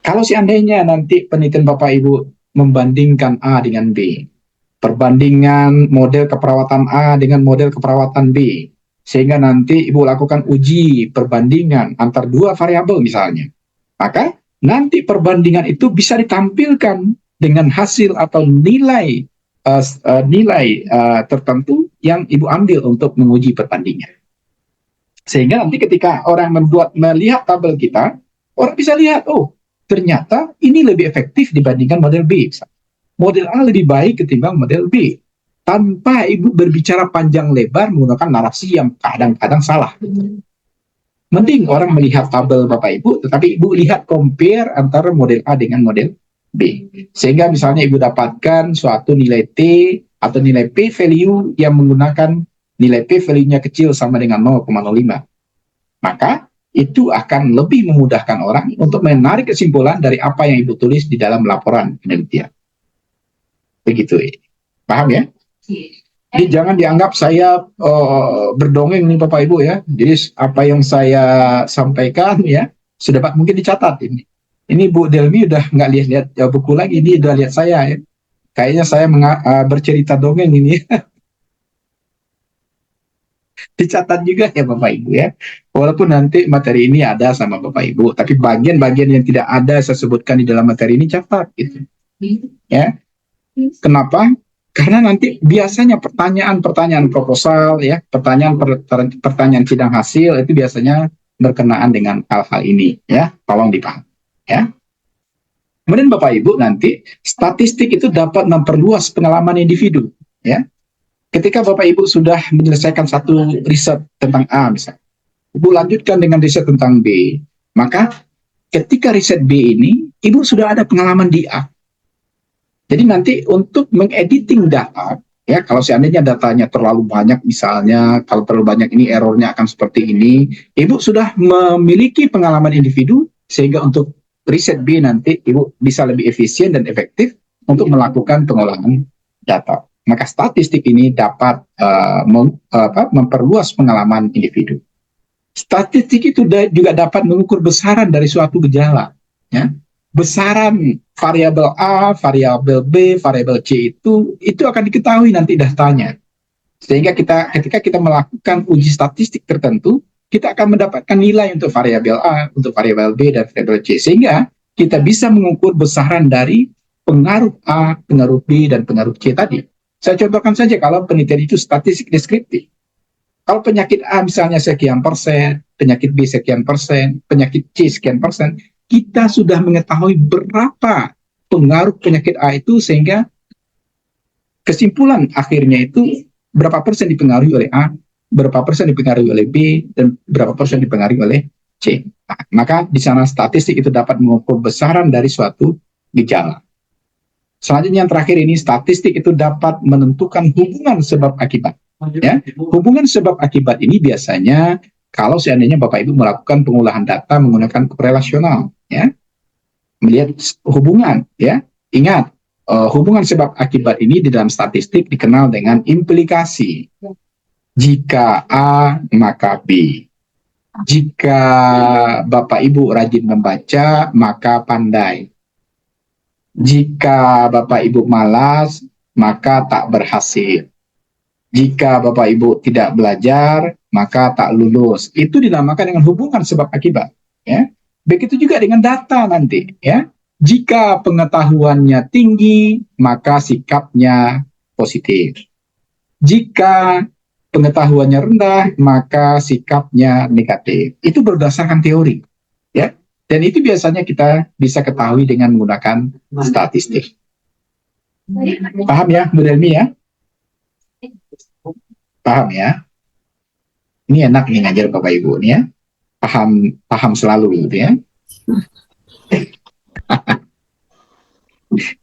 kalau seandainya nanti penelitian Bapak Ibu membandingkan A dengan B, perbandingan model keperawatan A dengan model keperawatan B, sehingga nanti Ibu lakukan uji perbandingan antar dua variabel misalnya, maka nanti perbandingan itu bisa ditampilkan dengan hasil atau nilai tertentu yang Ibu ambil untuk menguji perbandingan. Sehingga nanti ketika orang melihat tabel kita, orang bisa lihat, oh ternyata ini lebih efektif dibandingkan model B. Model A lebih baik ketimbang model B. Tanpa Ibu berbicara panjang lebar menggunakan narasi yang kadang-kadang salah. Mending orang melihat tabel Bapak Ibu, tetapi Ibu lihat compare antara model A dengan model B. Sehingga misalnya Ibu dapatkan suatu nilai T atau nilai P value yang menggunakan nilai P value-nya kecil sama dengan 0,05. Maka itu akan lebih memudahkan orang untuk menarik kesimpulan dari apa yang Ibu tulis di dalam laporan penelitian. Begitu. Paham ya? Jadi jangan dianggap saya berdongeng nih Bapak Ibu ya. Jadi apa yang saya sampaikan ya, sudah mungkin dicatat ini. Ini Bu Delmi udah nggak lihat buku lagi, ini udah lihat saya ya. Kayaknya saya bercerita dongeng ini. Dicatat juga ya Bapak Ibu ya. Walaupun nanti materi ini ada sama Bapak Ibu, tapi bagian-bagian yang tidak ada saya sebutkan di dalam materi ini catat gitu. Ya. Kenapa? Karena nanti biasanya pertanyaan-pertanyaan proposal ya, pertanyaan sidang hasil itu biasanya berkenaan dengan hal-hal ini ya. Tolong dipahami ya. Kemudian Bapak Ibu nanti statistik itu dapat memperluas pengalaman individu ya. Ketika Bapak Ibu sudah menyelesaikan satu riset tentang A misalnya, Ibu lanjutkan dengan riset tentang B, maka ketika riset B ini, Ibu sudah ada pengalaman di A. Jadi nanti untuk mengediting data, ya kalau seandainya datanya terlalu banyak misalnya, kalau terlalu banyak ini errornya akan seperti ini, Ibu sudah memiliki pengalaman individu, sehingga untuk riset B nanti Ibu bisa lebih efisien dan efektif untuk melakukan pengolahan data. Maka statistik ini dapat memperluas pengalaman individu. Statistik itu juga dapat mengukur besaran dari suatu gejala. Ya. Besaran variabel A, variabel B, variabel C itu akan diketahui nanti datanya. Sehingga ketika kita melakukan uji statistik tertentu, kita akan mendapatkan nilai untuk variabel A, untuk variabel B, dan variabel C. Sehingga kita bisa mengukur besaran dari pengaruh A, pengaruh B, dan pengaruh C tadi. Saya contohkan saja kalau penelitian itu statistik deskriptif. Kalau penyakit A misalnya sekian persen, penyakit B sekian persen, penyakit C sekian persen, kita sudah mengetahui berapa pengaruh penyakit A itu sehingga kesimpulan akhirnya itu berapa persen dipengaruhi oleh A, berapa persen dipengaruhi oleh B, dan berapa persen dipengaruhi oleh C. Nah, maka di sana statistik itu dapat mengukur besaran dari suatu gejala. Selanjutnya yang terakhir ini statistik itu dapat menentukan hubungan sebab akibat. Ya, hubungan sebab akibat ini biasanya kalau seandainya Bapak Ibu melakukan pengolahan data menggunakan korelasional, ya, melihat hubungan, ya, ingat hubungan sebab akibat ini di dalam statistik dikenal dengan implikasi. Jika A maka B. Jika Bapak Ibu rajin membaca maka pandai. Jika Bapak Ibu malas, maka tak berhasil. Jika Bapak Ibu tidak belajar, maka tak lulus. Itu dinamakan dengan hubungan sebab akibat. Ya. Begitu juga dengan data nanti. Ya. Jika pengetahuannya tinggi, maka sikapnya positif. Jika pengetahuannya rendah, maka sikapnya negatif. Itu berdasarkan teori. Ya. Dan itu biasanya kita bisa ketahui dengan menggunakan statistik. Paham ya, Bu Delmi ya? Paham ya? Ini enak nih ngajar Bapak Ibu nih ya. Paham selalu gitu ya.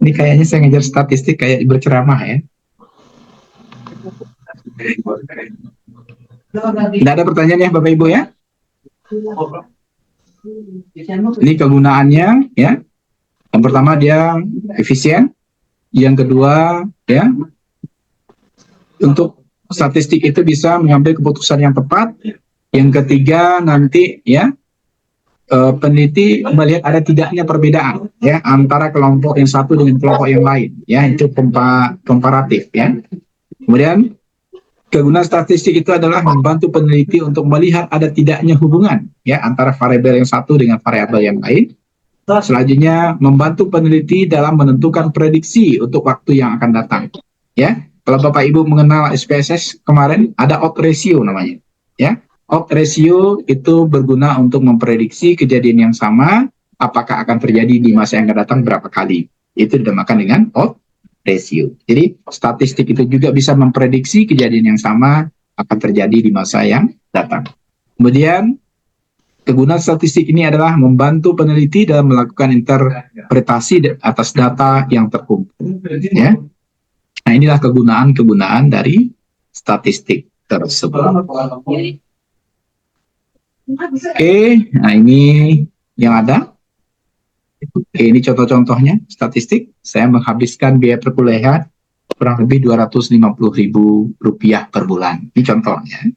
Ini kayaknya saya ngajar statistik kayak berceramah ya. Tidak ada pertanyaan ya Bapak Ibu ya? Ini kegunaannya ya. Yang pertama dia efisien, yang kedua ya untuk statistik itu bisa mengambil keputusan yang tepat. Yang ketiga nanti ya, peneliti melihat ada tidaknya perbedaan ya antara kelompok yang satu dengan kelompok yang lain ya, itu komparatif ya. Kemudian kegunaan statistik itu adalah membantu peneliti untuk melihat ada tidaknya hubungan ya antara variabel yang satu dengan variabel yang lain. Selanjutnya membantu peneliti dalam menentukan prediksi untuk waktu yang akan datang ya. Kalau Bapak Ibu mengenal SPSS kemarin, ada odds ratio namanya ya. Odds ratio itu berguna untuk memprediksi kejadian yang sama apakah akan terjadi di masa yang akan datang berapa kali. Itu dinamakan dengan odds ratio. Jadi statistik itu juga bisa memprediksi kejadian yang sama akan terjadi di masa yang datang. Kemudian kegunaan statistik ini adalah membantu peneliti dalam melakukan interpretasi atas data yang terkumpul ya. Nah, inilah kegunaan-kegunaan dari statistik tersebut. Oke, nah ini yang ada. Oke, ini contoh-contohnya statistik. Saya menghabiskan biaya perkuliahan kurang lebih Rp250.000 per bulan. Ini contohnya.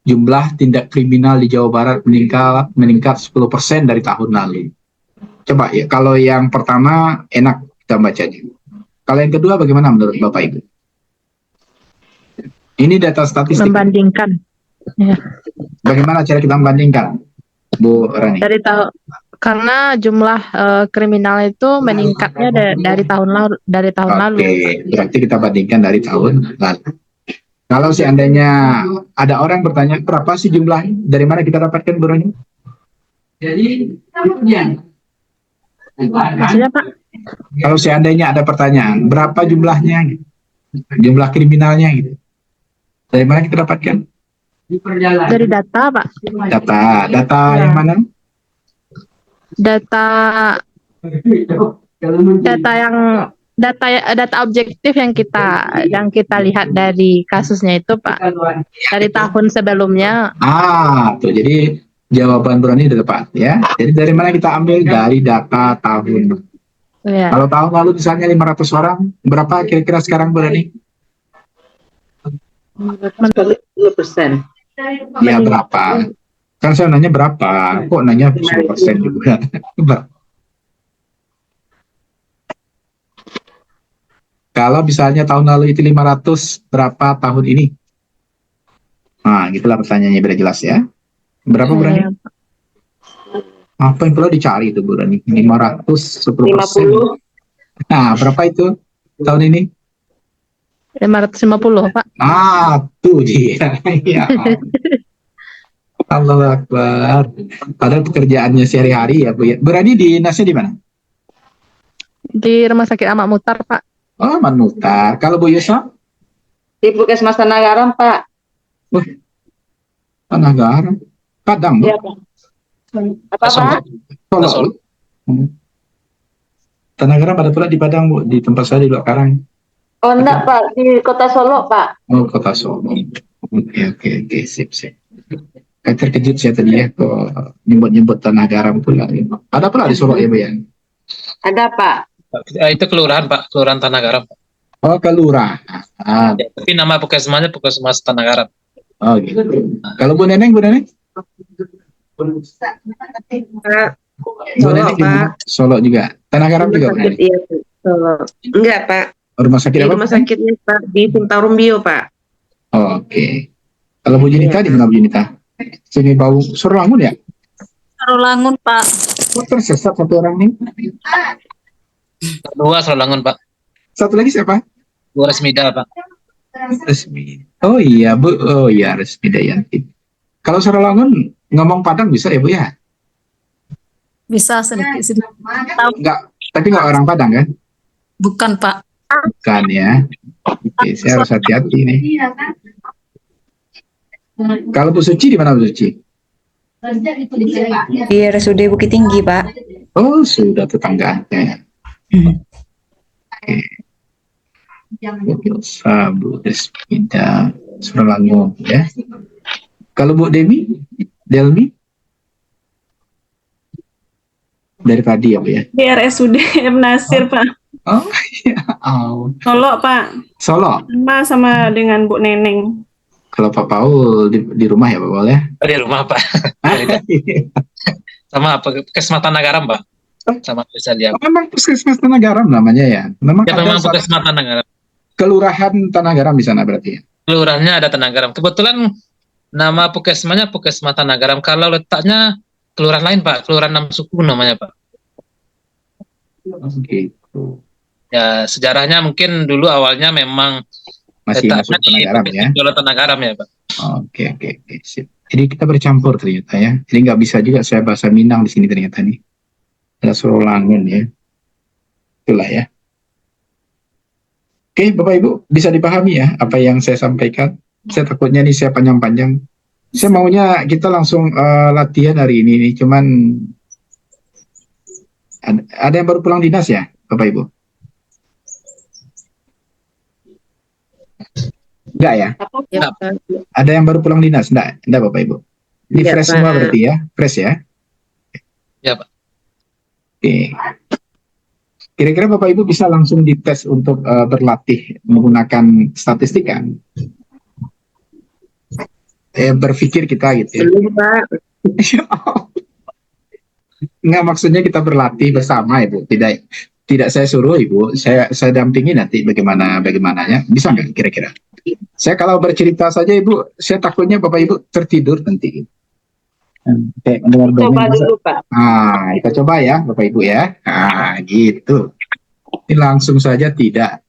Jumlah tindak kriminal di Jawa Barat meningkat 10% dari tahun lalu. Coba ya, kalau yang pertama enak kita bacanya. Kalau yang kedua bagaimana menurut Bapak Ibu? Ini data statistik. Membandingkan. Ya. Bagaimana cara kita membandingkan, Bu Rani? Karena jumlah kriminal itu meningkatnya dari tahun lalu. Oke, berarti kita bandingkan dari tahun lalu. Kalau seandainya ada orang bertanya, berapa sih jumlah? Dari mana kita dapatkan, Bu Rani? Maksudnya, Pak? Kalau seandainya ada pertanyaan, berapa jumlahnya? Jumlah kriminalnya gitu. Dari mana kita dapatkan? Dari data, Pak. Data yang mana? Data objektif yang kita lihat dari kasusnya itu, Pak. Dari tahun sebelumnya. Tuh, jadi jawaban Bu Rani sudah tepat ya. Jadi dari mana kita ambil? Dari data tahun. Ya. Kalau tahun lalu misalnya 500 orang, berapa kira-kira sekarang Bu Rani? 10%. Ya berapa? Kan saya nanya berapa, kok nanya 10% juga. Kalau misalnya tahun lalu itu 500, berapa tahun ini? Nah, gitulah pertanyaannya, biar jelas ya. Berapa Bu Rani? Apa yang perlu dicari itu Bu Rani? 500, 10%. 50. Nah, berapa itu tahun ini? 550, Pak. Tuh dia. Ya. Allahu Akbar. Padahal pekerjaannya sehari-hari ya Bu ya. Berani dinasnya di mana? Di Rumah Sakit Ahmad Muhtar, Pak. Oh, Ahmad Muhtar. Kalau Bu Yusra? Di Puskesmas Tanah Garam, Pak. Tanah Garam. Padang, Bu? Iya, Pak. Apa, Pak? Solo. Tanah Garam ada pula di Padang, Bu. Di tempat saya di Luak Karang. Oh, enggak, Pak. Di Kota Solo, Pak. Oh, Kota Solo. Oke. Sip. Kayak terkejut saya tadi ya, kok nyebut-nyebut Tanah Garam pula. Ada pula di Solo ya, Bu ya? Ada, Pak. Itu kelurahan, Pak, kelurahan Tanah Garam. Oh, kelurahan. Ya, tapi nama puskesmasnya Puskesmas Tanah Garam. Oh, gitu. Kalau Bu Neneng? Bu Neneng gimana? Solo juga. Tanah Garam juga, Bu Neneng? Iya, Solo. Enggak, Pak. Rumah sakit Di apa? rumah sakitnya, Pak, di Pintarum Bio, Pak. Oh, oke. Kalau Bu Junita di mana Bu Junita? Sini bau Surulangun ya? Sarolangun, Pak. Kok tersesat satu orang nih? Dua Sarolangun, Pak. Satu lagi siapa? Bu Resmida, Pak. Resmi. Oh iya Bu. Oh iya, Resmi Dayanti. Kalau Surulangun ngomong Padang bisa ya Bu ya? Bisa sedikit. Enggak, tapi nggak orang Padang kan? Bukan, Pak. Bukan ya. Oke, saya harus hati-hati nih. Kalau Bu Suci di mana Bu Suci? Di RSUD Bukit Tinggi, Pak. Oh, sudah tetangganya. Oke. Bu Desmida Surulangun ya. Kalau Bu Delmi? Dari tadi ya Bu ya? Di RSUD M. Nasir, Pak. Oh, ya. Oh. Solo, Pak. Solo. Sama dengan Bu Neneng. Kalau Pak Paul di rumah ya Pak Paul ya? Di rumah Pak. Sama Puskesmas Tanah Garam Pak. Sama bisa lihat. Oh, memang Puskesmas Tanah Garam namanya ya? Memang Ya ada memang Puskesmas Tanah Garam. Kelurahan Tanah Garam di sana berarti ya? Kelurahannya ada Tanah Garam. Kebetulan nama Puskesmasnya Puskesmas Tanah Garam. Kalau letaknya kelurahan lain Pak, Kelurahan Enam Suku namanya Pak. Gitu. Ya sejarahnya mungkin dulu awalnya memang Masih masuk Tanah Garam ya? Puskesmas Tanah Garam ya Pak. Oke, sip. Jadi kita bercampur ternyata ya. Jadi nggak bisa juga saya bahasa Minang di sini ternyata nih. Ada Sorolangun ya. Itulah ya. Oke, Bapak Ibu bisa dipahami ya apa yang saya sampaikan. Saya takutnya nih saya panjang-panjang. Saya maunya kita langsung latihan hari ini nih. Cuman ada yang baru pulang dinas ya, Bapak Ibu? Enggak ya? Ya, Ada yang baru pulang dinas? Enggak Bapak Ibu? Ini Enggak, fresh Pak. semua berarti ya? Fresh ya? Ya Pak. Oke. Kira-kira Bapak Ibu bisa langsung dites untuk berlatih menggunakan statistika? Berpikir kita gitu ya? Belum, Pak. Enggak, maksudnya kita berlatih bersama Ibu. Tidak saya suruh Ibu, saya dampingi nanti bagaimananya. Bisa nggak kira-kira? Saya kalau bercerita saja Ibu, saya takutnya Bapak Ibu tertidur nanti. Kayak mendengar Coba dongeng. dulu Pak. Kita coba ya Bapak Ibu ya. Gitu. Ini langsung saja tidak.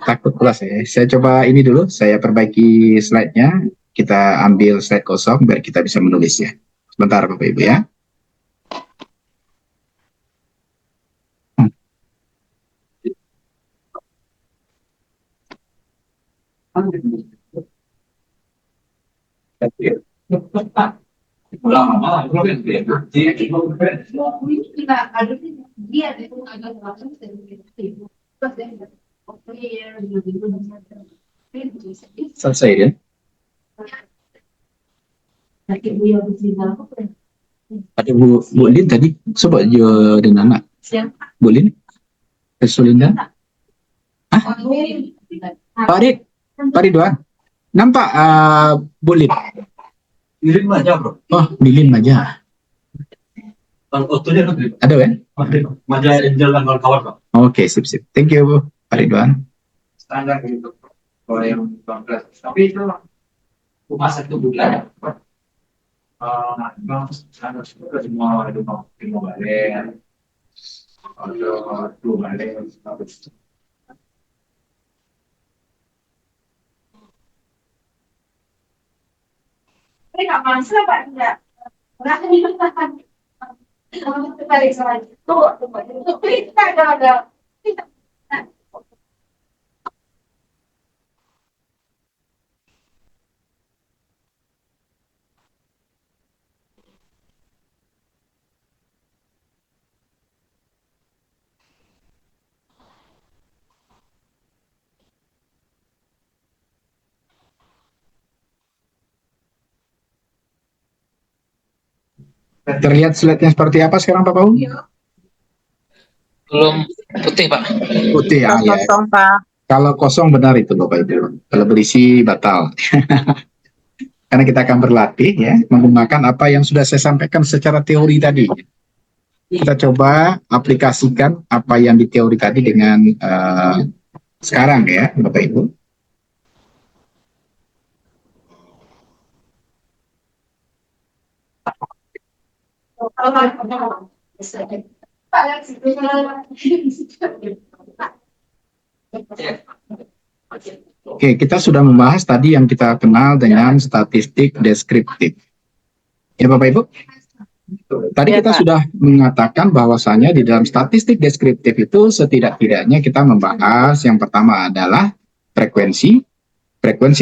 Takut pula saya. Saya coba ini dulu, saya perbaiki slide-nya. Kita ambil slide kosong biar kita bisa menulis ya. Sebentar Bapak Ibu ya. Selesai ya. Ada Bu Lin tadi, coba aja dengan anak. Bu Lin, Sulinda. Pak Ridwan, nampak Bu Lin? Lilin Maja, bro. Oh, Lilin Maja. Bang Otonya kan Ada kan? Maja Angel dan kawan-kawan, Pak. Oke, sip. Thank you, Pak Ridwan. Standar gitu. Kalau yang 12. Tapi itu masak itu bukan. Standar juga semua ada mau balik. Ada 2 balik. Tapi nggak masuk Pak, enggak. Nggak dipertahan. Balik lagi. Tuh, kita ada. Terlihat slide-nya seperti apa sekarang Pak Paul? Belum putih Pak. Putih ya. Kosong, Pak. Kalau kosong benar itu Bapak Ibu. Kalau berisi batal. Karena kita akan berlatih ya, menggunakan apa yang sudah saya sampaikan secara teori tadi. Kita coba aplikasikan apa yang di teori tadi dengan sekarang ya Bapak Ibu. Oke, kita sudah membahas tadi yang kita kenal dengan statistik deskriptif. Ya Bapak Ibu? Tadi Ya, kita Pak. sudah mengatakan bahwasanya di dalam statistik deskriptif itu setidak-tidaknya kita membahas yang pertama adalah frekuensi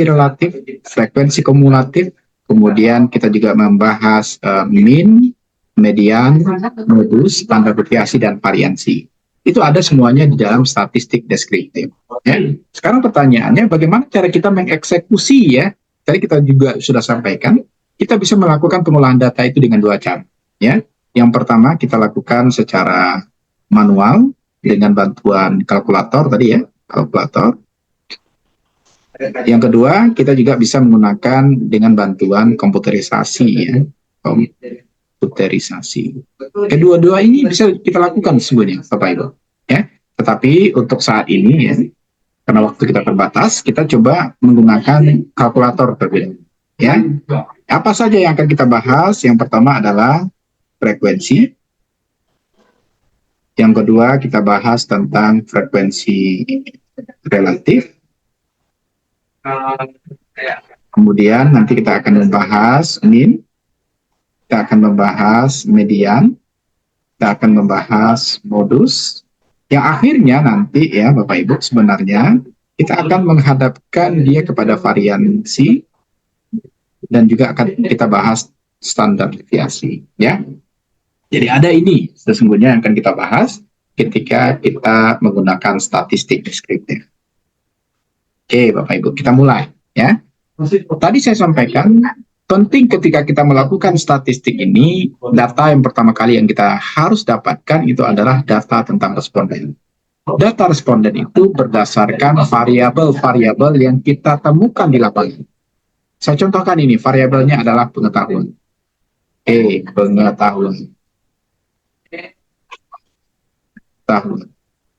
relatif, frekuensi kumulatif, kemudian kita juga membahas mean, median, modus, standar deviasi, dan variansi. Itu ada semuanya di dalam statistik deskriptif. Ya. Sekarang pertanyaannya, bagaimana cara kita mengeksekusi ya? Tadi kita juga sudah sampaikan, kita bisa melakukan pengolahan data itu dengan 2 cara. Ya. Yang pertama kita lakukan secara manual, dengan bantuan kalkulator tadi ya, kalkulator. Yang kedua, kita juga bisa menggunakan dengan bantuan komputerisasi ya, komputerisasi. Kedua-dua ini bisa kita lakukan sebenarnya, Bapak Ibu. Ya, tetapi untuk saat ini ya, karena waktu kita terbatas, kita coba menggunakan kalkulator terlebih dahulu. Ya, apa saja yang akan kita bahas? Yang pertama adalah frekuensi. Yang kedua, kita bahas tentang frekuensi relatif. Kemudian nanti kita akan membahas min, kita akan membahas median, kita akan membahas modus. Yang akhirnya nanti ya Bapak Ibu sebenarnya kita akan menghadapkan dia kepada variansi dan juga akan kita bahas standar deviasi ya. Jadi ada ini sesungguhnya yang akan kita bahas ketika kita menggunakan statistik deskriptif. Oke, Bapak Ibu, kita mulai ya. Tadi saya sampaikan penting ketika kita melakukan statistik ini, data yang pertama kali yang kita harus dapatkan itu adalah data tentang responden. Data responden itu berdasarkan variabel-variabel yang kita temukan di lapangan. Saya contohkan ini, variabelnya adalah pengetahuan. Pengetahuan.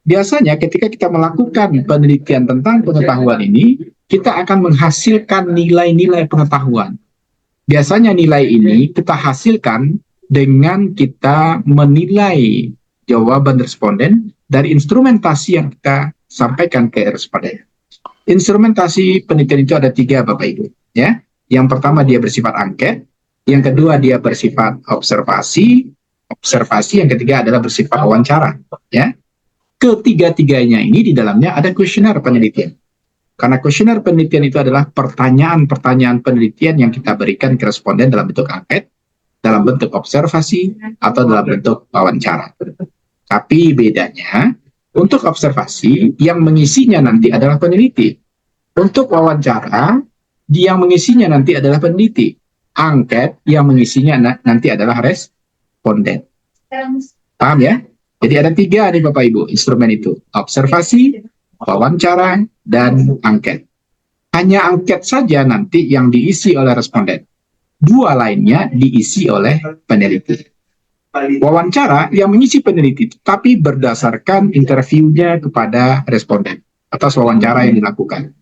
Biasanya ketika kita melakukan penelitian tentang pengetahuan ini, kita akan menghasilkan nilai-nilai pengetahuan. Biasanya nilai ini kita hasilkan dengan kita menilai jawaban responden dari instrumentasi yang kita sampaikan ke responden. Instrumentasi penelitian itu ada 3 Bapak Ibu. Ya, yang pertama dia bersifat angket, yang kedua dia bersifat observasi, yang ketiga adalah bersifat wawancara. Ya. Ketiga-tiganya ini di dalamnya ada kuesioner penelitian. Karena kuesioner penelitian itu adalah pertanyaan-pertanyaan penelitian yang kita berikan ke responden dalam bentuk angket, dalam bentuk observasi, atau dalam bentuk wawancara. Tapi bedanya, untuk observasi, yang mengisinya nanti adalah peneliti. Untuk wawancara, yang mengisinya nanti adalah peneliti. Angket, yang mengisinya nanti adalah responden. Paham ya? Jadi ada 3 nih Bapak Ibu instrumen itu. Observasi, wawancara, dan angket. Hanya angket saja nanti yang diisi oleh responden. 2 lainnya diisi oleh peneliti. Wawancara yang mengisi peneliti, tapi berdasarkan interviewnya kepada responden atas wawancara yang dilakukan.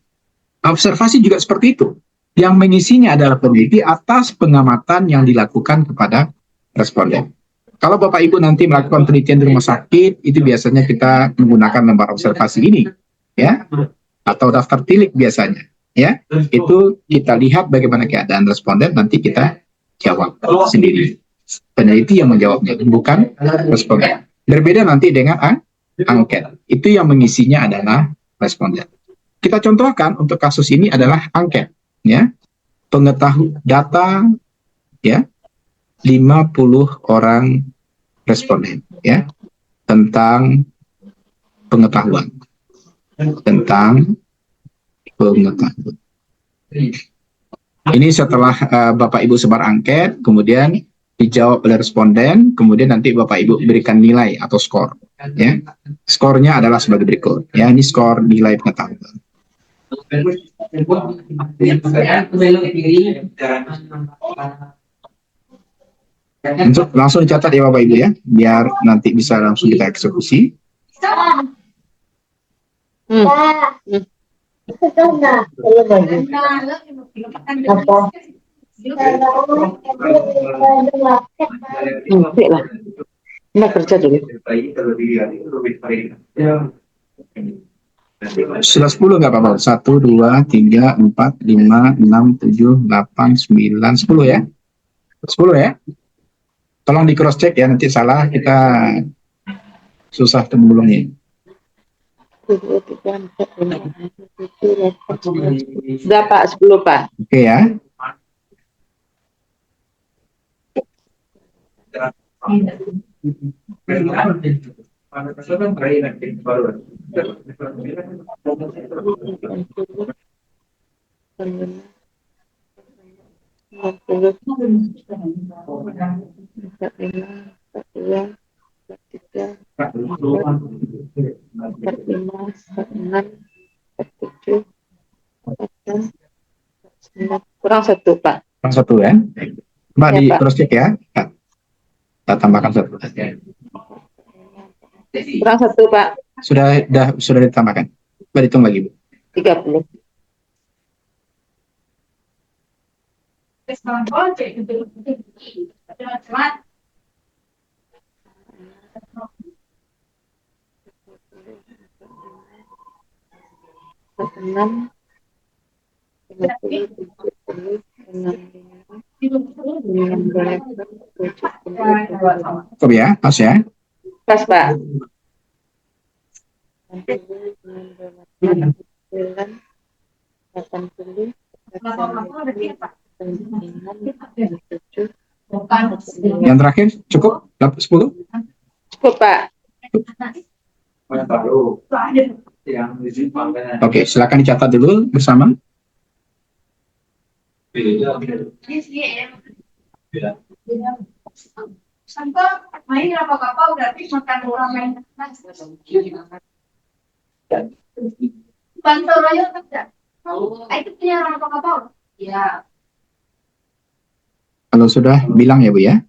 Observasi juga seperti itu. Yang mengisinya adalah peneliti atas pengamatan yang dilakukan kepada responden. Kalau Bapak Ibu nanti melakukan penelitian di rumah sakit, itu biasanya kita menggunakan lembar observasi ini, ya, atau daftar tilik biasanya, ya. Itu kita lihat bagaimana keadaan responden, nanti kita jawab sendiri. Peneliti yang menjawabnya, bukan responden. Berbeda nanti dengan angket. Itu yang mengisinya adalah responden. Kita contohkan untuk kasus ini adalah angket, ya. Data, ya. 50 orang responden ya tentang pengetahuan. Ini setelah Bapak Ibu sebar angket, kemudian dijawab oleh responden, kemudian nanti Bapak Ibu berikan nilai atau skor ya. Skornya adalah sebagai berikut ya, ini skor nilai pengetahuan. Untuk langsung dicatat ya Bapak Ibu ya, biar nanti bisa langsung kita eksekusi. Kerja dulu. Sudah 10 nggak Bapak? 1, 2, 3, 4, 5, 6, 7, 8, 9, 10 ya? 10 ya? Tolong di cross check ya, nanti salah kita susah temulungnya. Sudah Pak, 10 Pak. Oke ya. 6, 7, 8, 9. Kurang 1, Pak. Kurang 1 ya. Mbak Ya, di Pak. cross check ya. Kita tambahkan 1. Kurang 1, Pak. Sudah ditambahkan. Mbak hitung lagi, Bu. 30. Enam, 50, 70, 65, 16, 70. Cukup ya, pas ya. Pas, Pak. 60, 69, 80, 87. Yang terakhir cukup 10? Cukup, Pak. Yang baru. Yang disimpan. Oke, silakan dicatat dulu bersama. Sampai main kapal berarti makan orang main. Bantu aja enggak? Itu punya orang kapal. Iya. Kalau sudah bilang ya, Bu ya.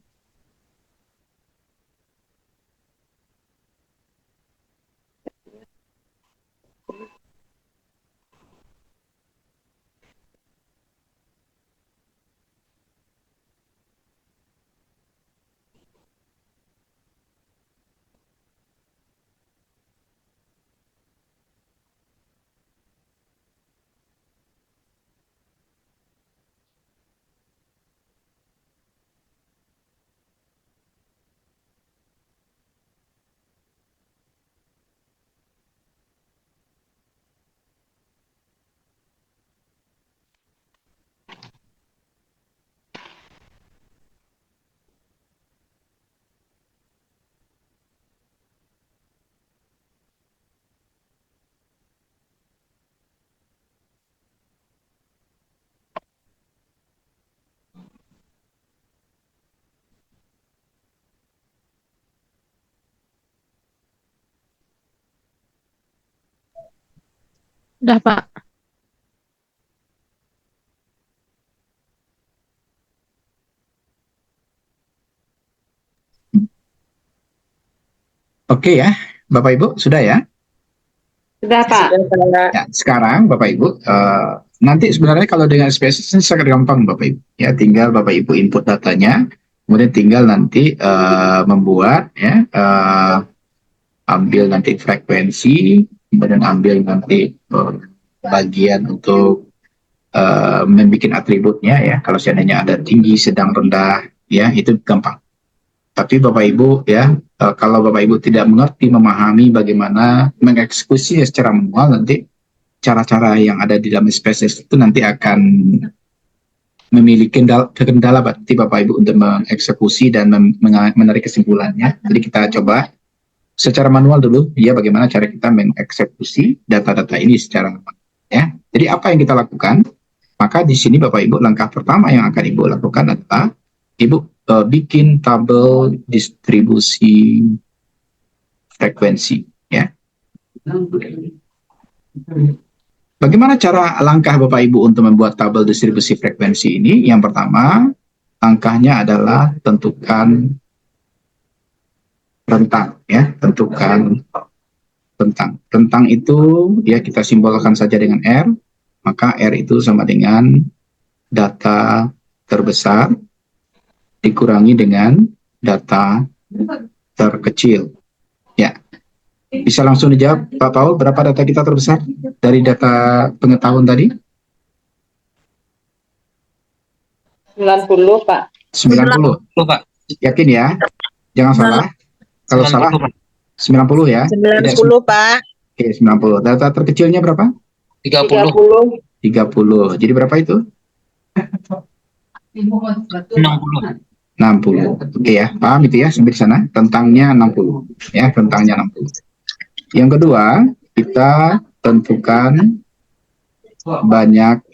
Udah, Pak. Oke ya, Bapak Ibu, sudah ya? Sudah, Pak. Ya, sekarang Bapak Ibu, nanti sebenarnya kalau dengan spesies ini sangat gampang Bapak Ibu. Ya, tinggal Bapak Ibu input datanya, kemudian tinggal nanti membuat ya, ambil nanti frekuensi, kemudian ambil nanti bagian untuk membuat atributnya ya. Kalau seandainya ada tinggi, sedang, rendah, ya itu gampang. Tapi Bapak Ibu ya, kalau Bapak Ibu tidak mengerti, memahami bagaimana mengeksekusinya secara manual, nanti cara-cara yang ada di dalam spesies itu nanti akan memiliki kendala berarti Bapak Ibu untuk mengeksekusi dan menarik kesimpulannya. Jadi kita coba secara manual dulu ya, bagaimana cara kita mengeksekusi data-data ini secara manual ya. Jadi apa yang kita lakukan? Maka di sini Bapak Ibu, langkah pertama yang akan Ibu lakukan adalah Ibu bikin tabel distribusi frekuensi ya. Bagaimana cara langkah Bapak Ibu untuk membuat tabel distribusi frekuensi ini? Yang pertama, langkahnya adalah tentukan rentang ya, tentukan rentang. Rentang itu ya kita simbolkan saja dengan R, maka R itu sama dengan data terbesar dikurangi dengan data terkecil. Ya, bisa langsung dijawab Pak Paul, berapa data kita terbesar dari data pengetahuan tadi? 90, Pak. 90. Pak. Yakin ya? Jangan salah. Kalau salah 90 ya. 90, Pak. Oke, 90. Data terkecilnya berapa? 30. 30. Jadi berapa itu? 60. 60. Oke ya, paham itu ya sampai di sana. Rentangnya 60. Ya, rentangnya 60. Yang kedua, kita tentukan banyak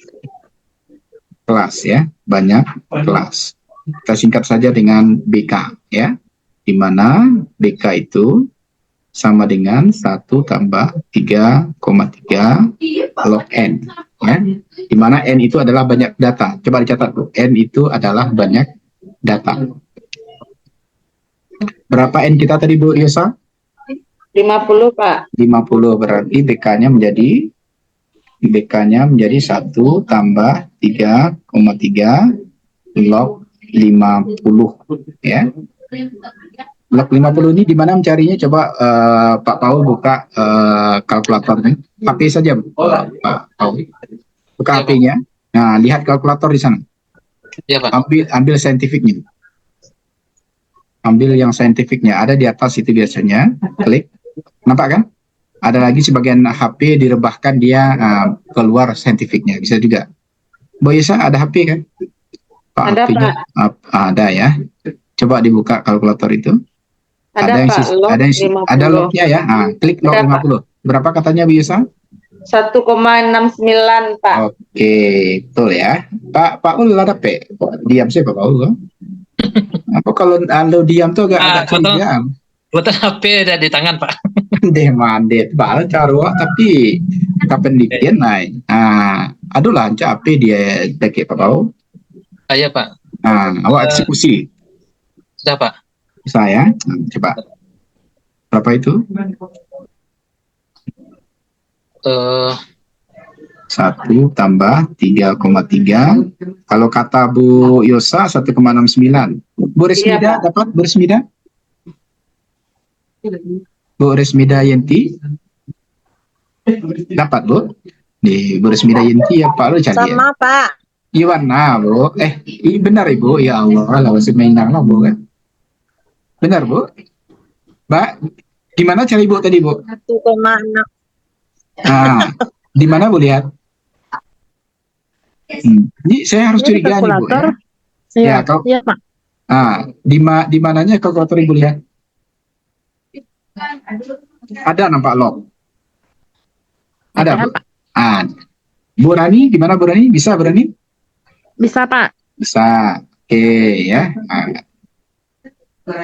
kelas ya, banyak kelas. Kita singkat saja dengan BK ya. Di mana BK itu sama dengan 1 tambah 3,3 log N. Ya. Di mana N itu adalah banyak data. Coba dicatat, Bu. N itu adalah banyak data. Berapa N kita tadi, Bu Yosa? 50, Pak. 50, berarti BK-nya menjadi 1 tambah 3,3 log 50, ya. Log 50 ini di mana mencarinya? Coba Pak Paul buka kalkulatornya. HP saja, Pak Paul. Buka HP-nya. Nah, lihat kalkulator di sana. Iya, Pak. Ambil saintifiknya. Ambil yang saintifiknya. Ada di atas itu biasanya. Klik. Nampak kan? Ada lagi sebagian HP direbahkan dia keluar saintifiknya. Bisa juga. Bu Yesa, ada HP kan? Pak, Ada, HP-nya ada ya. Coba dibuka kalkulator itu. Ada, Pak. Log 50. Ada lognya ya. Klik log Ada, Pak. 50. Berapa katanya Bu Yesa? 1,69, Pak. Oke, betul ya. Pak Paul ada P. Diam sih Pak Paul. Apa kalau anda diam tuh agak curiga. Buatan HP ada di tangan, Pak. Deh mandet bal carwa tapi kapendikian naik. Aduh lancar HP dia pakai Pak Paul. Iya, Pak. Awak eksekusi. Sudah, Pak. Saya coba. Berapa itu? 1 tambah 3,3. Kalau kata Bu Yosa 1,69. Bu Resmida dapat? Bu Resmida? Bu Resmida Yenti? Dapat, Bu? Di Bu Resmida Yenti ya Pak, lu cari ya? Sama, Pak. Iwan, Bu. Benar Ibu, ya Allah, lah masih mainan lah Bu kan? Benar Bu? Mbak, gimana cari Bu tadi Bu? 1,6. Di mana Bu lihat? Ini saya harus curiga nih Bu ya. Iya, Ya, Pak. Di mananya kalkulator Ibu lihat? Ada nampak log. Ada Bu. Bu Rani, gimana Bu Rani? Bisa Bu Rani? Bisa, Pak. Bisa. Oke ya.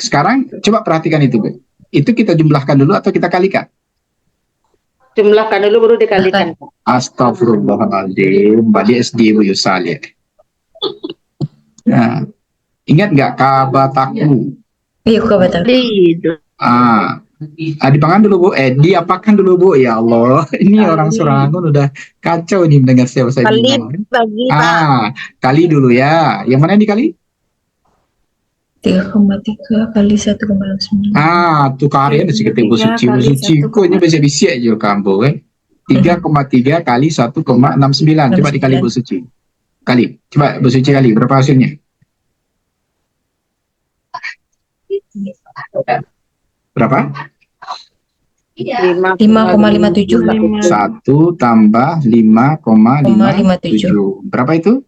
Sekarang coba perhatikan itu Bu. Itu kita jumlahkan dulu atau kita kalikan? Jumlahkan dulu baru dikalikan, Pak. Astagfirullahaladzim. Badi SD Bu Yusal ya. Nah, ingat nggak kabataku? Iya, kabataku. Dipangan dulu Bu. Diapakan dulu Bu. Ya Allah, ini orang Surangun udah kacau nih mendengar saya bilang. Kali dulu ya. Yang mana yang dikali? 3,3 kali 1,9. Tuh kalian masih ketemu Bu Suci. Bu Suci kok ini bisa aja kampung kan. 3,3 kali 1,69. Coba dikali Bu Suci. Kali. Coba Bu Suci kali. Berapa hasilnya? Berapa? 5,57. 1 tambah 5,57. Berapa itu?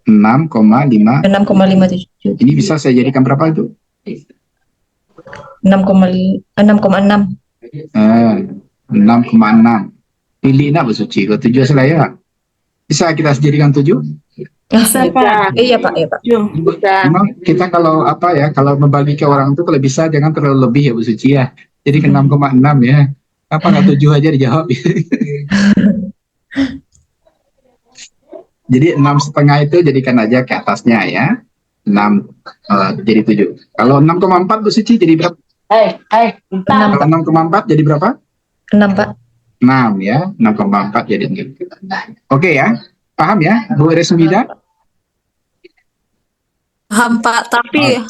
6,5. 6,57. Ini bisa saya jadikan berapa itu? 6,6. 6,6. Pilih nak Bu Suci. Kalau 7 selaya. Bisa kita jadikan 7? Bisa, Pak. Iya, Pak. Iya, Pak. Memang kita kalau kalau membagi ke orang itu kalau bisa jangan terlalu lebih ya Bu Suci ya. Jadi ke 6,6 ya. Apa nggak 7 aja dijawab? Jadi 6,5 itu jadikan aja ke atasnya ya. 6 jadi 7. Kalau 6,4 Bu Suci jadi berapa? Kalau 6,4 jadi berapa? 6, Pak. 6 ya. 6,4 jadi 6. Oke ya. Paham ya Bu Resmida? Paham, Pak. Tapi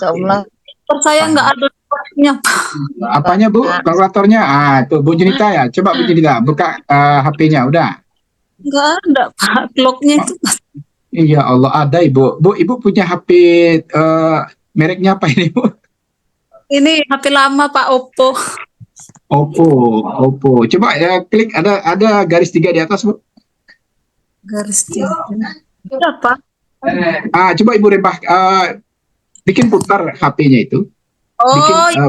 saya nggak ada lognya, Pak. Apanya Bu? Kalkulatornya? Tuh Bu Junita ya. Coba Bu Junita buka HP-nya. Udah? Nggak ada, Pak. Lognya itu. Iya Allah, ada Ibu. Bu, Ibu punya HP mereknya apa ini Bu? Ini HP lama, Pak. Oppo. Oppo. Coba ya klik ada garis 3 di atas Bu. Garis 3. Berapa? Coba Ibu rebah, bikin putar HP-nya itu.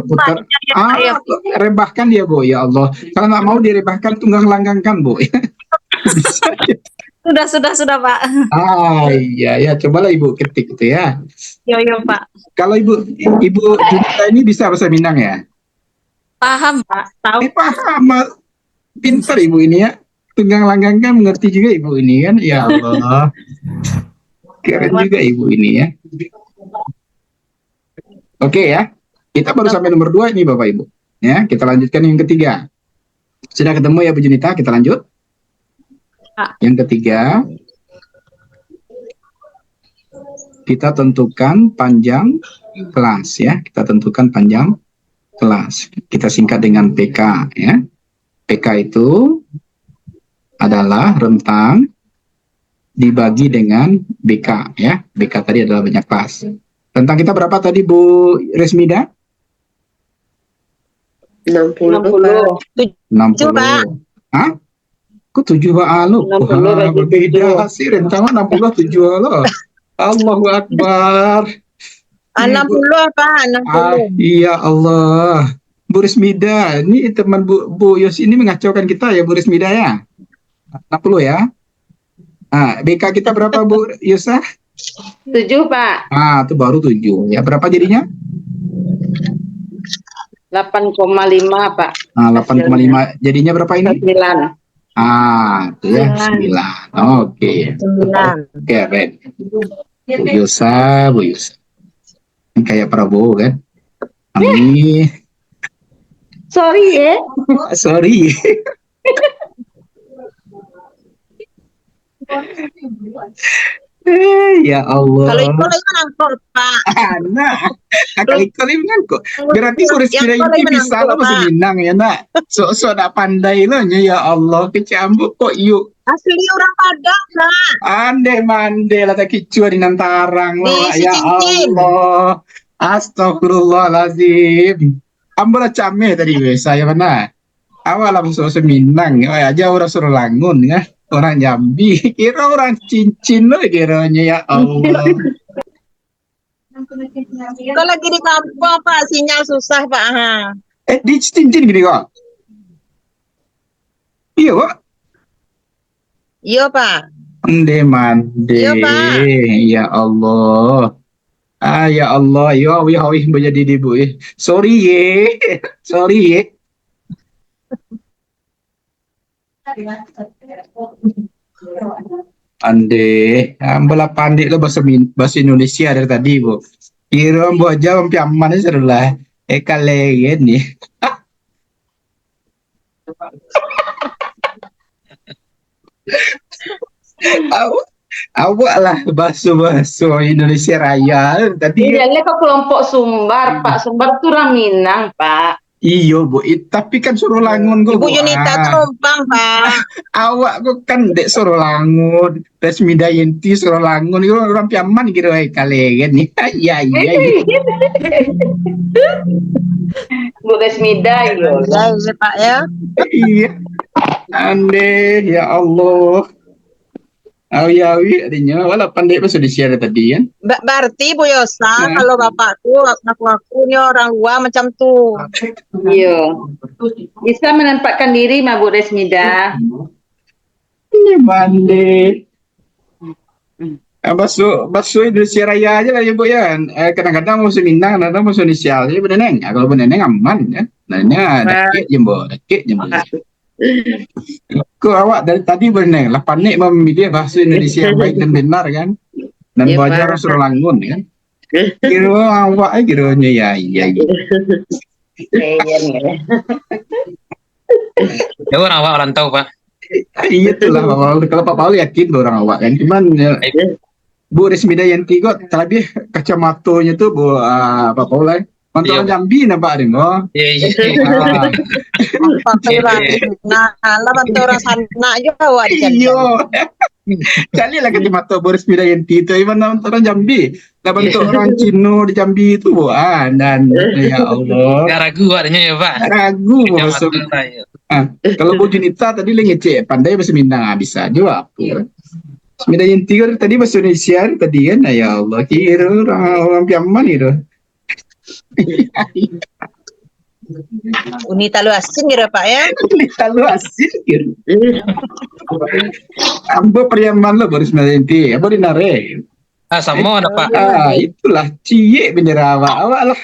Putar. Rebahkan dia Bu, ya Allah. Kalau nggak mau direbahkan tunggang langgangkan Bu. Sudah, Pak. Iya, cobalah Ibu ketik itu ya. Yo, Pak. Kalau Ibu Junita ini bisa bahasa Minang ya? Paham, Pak. Tahu. Paham. Pintar ibu ini ya. Tunggang langgang kan mengerti juga ibu ini kan. Ya Allah. Keren juga ibu ini ya. Oke ya. Kita baru sampai nomor 2 ini Bapak Ibu. Ya, kita lanjutkan yang ketiga. Sudah ketemu ya Bu Junita, kita lanjut. Yang ketiga, kita tentukan panjang kelas ya. Kita tentukan panjang kelas. Kita singkat dengan PK ya. PK itu adalah rentang dibagi dengan BK ya. BK tadi adalah banyak kelas. Rentang kita berapa tadi Bu Resmida? 60. 60. Hah? Kok 7 lu? 60 berbeda sih rentang 60 7 lo. Allahu Akbar. 60 apa? 60. Iya Allah. Bu Resmida, ini teman Bu Yos ini mengacaukan kita ya Bu Resmida ya. 60 ya. BK kita berapa Bu Yosa? 7 Pak. Itu baru 7 ya. Berapa jadinya? 8,5 Pak. 8,5 jadinya berapa ini? 9. Itu ya 9. Oke. Keren. Bu Yosa. Ini kayak Prabowo kan? Amin. Sorry ya. Sorry. Ya Allah. Kalau itu lagi menangkut, Pak. Kalau itu lagi menangkut. Berarti Boris Mida ini bisa lah masih Minang ya nak. So nak pandai loh ya Allah kecambuk kok yuk. Asli orang Padang, Pak. Ande lah tak kicua di Nantarang loh. Ya Allah. Astagfirullahaladzim. Ambil cameh tadi saya mana. Awal langsung Minang ya aja orang suruh langun ya. Orang Jambi, kira orang cincin loh kiranya ya Allah. Kalau lagi di kampung Pak, sinyal susah Pak. Di cincin gini kok? Iya kok? Iya Pak. Mande. Iya Pak. Ya Allah. Ya Allah, ya menjadi ibu. Sorry ye. Ande, ambil pandai lo bahasa Indonesia dari tadi bu. Kira buat jawab piaman seru lah. Kalian nih. Awak lah bahasa Indonesia Raya tadi. Iya, kok kelompok Sumbar Pak. Sumbar tuh orang Minang Pak. Iyo bu, tapi kan suruh langun gue. Ibu Junita tumpang Pak. Awak gue kan dek suruh langun, Resmida Yenti suruh langun, itu orang piaman gitu kalian nih. Iya. Bu Resmida Ya Pak ya. Iya. Ande ya Allah. Awi adanya wala pandai bahasa Indonesia tadi kan. Berarti Bu Yosa kalau bapakku aku ini orang luar macam tuh. Iya. Bisa menempatkan diri Ma Bu Resmida. Ini mande. Bahasa Indonesia Raya aja lah ya Bu ya. Kadang-kadang musuh Minang, kadang-kadang musuh Indonesia. Jadi Bu Neneng, kalau Bu Neneng aman ya. Nanya dakik jembo. Kok awak dari tadi berenang lah panik memilih bahasa Indonesia yang baik dan benar kan, dan belajar suruh langun kan. Kira awak kiranya ya. Ya orang awak orang tahu Pak. Iya itulah kalau Pak Paul yakin orang awak kan, cuman Bu Resmida Yanti kok tadi kacamatonya tuh Bu Pak Paul lah. Mantan Jambi nampak deh, mo. Iya. Bantu orang sana juga awak. Iya. Kali lah kacamata Boris Mida Yanti itu, mana orang Jambi. Lah bentuk orang Cino di Jambi itu, dan ya Allah. Gak ragu adanya ya Pak. Ragu masuk. Kalau Bu Junita tadi ngecek pandai bahasa Minang bisa jawab. Mida Yanti tadi bahasa Indonesia tadi kan, ya Allah kira orang piaman itu. Unita lu asin gitu Pak ya. Unita lu asin gitu. Ambo Priaman lo Boris Meda apa dinare. Sama ada Pak. Itulah cie bendera awak lah.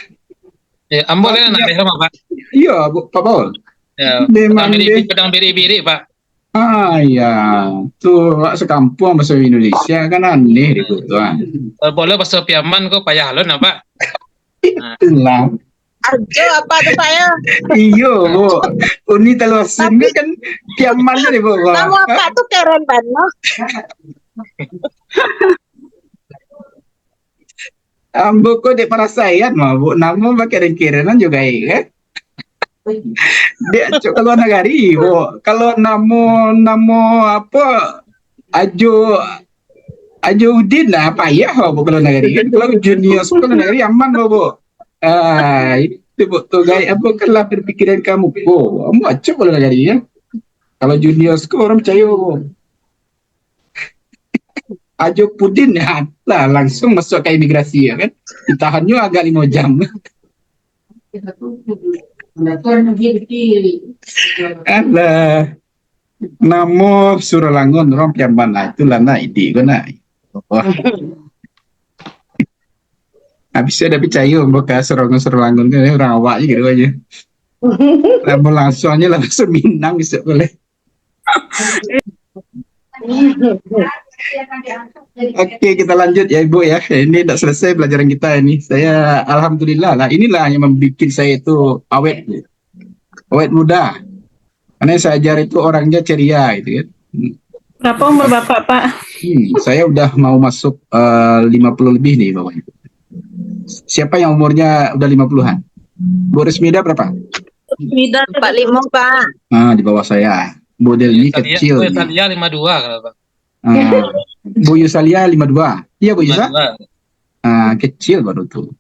Ya, ambo lah nare sama Pak. Iya, Pak Paul. Ya, Memang deh. pedang biri-biri, Pak. Ya, tuh sekampung bahasa Indonesia kan aneh deh tuan. Kalau boleh bahasa Piaman kok payah halon, Pak. Nah, Itulah. Arjo apa tuh saya? Iyo, Bu. Uni telusin kan kiaman deh, Bu. Nama apa tuh keren banget. Ambo kok di perasaan mah, Bu. Namun pakai kirinan juga ya. Dia kalau negari, Bu. Kalau namo apa Ajo Udin lah apa ya, Bu, kalau negari kan. Kalau junior sekolah negari aman, Bu. Itu Bu tuh gaya apa kalau berpikiran kamu, Bu. Kamu aja kalau negari ya. Kalau junior sekolah orang percaya, Bu. Ajo Pudin ya, lah langsung masuk ke imigrasi ya kan, ditahannya agak 5 jam. Alah, namo Suralangun orang Piamban lah itu lana ide kena. Wah. Habisnya ada percaya buka Suralangun kan orang awak gitu aja. Lama langsung Minang bisa boleh. Oke, kita lanjut ya Ibu ya. Ini tidak selesai pelajaran kita ini. Saya alhamdulillah lah. Inilah yang membuat saya itu awet muda. Karena yang saya ajar itu orangnya ceria gitu ya. Berapa umur Bapak, Pak? Saya udah mau masuk 50 lebih nih Bapak Ibu. Siapa yang umurnya udah 50-an? Bu Resmida berapa? Mida 45 Pak. Di bawah saya. Bu Delmi kecil. Bu Yusalia 52 kalau Pak. Bu Yusalia 52. Iya Bu Yusa? Kecil baru tuh.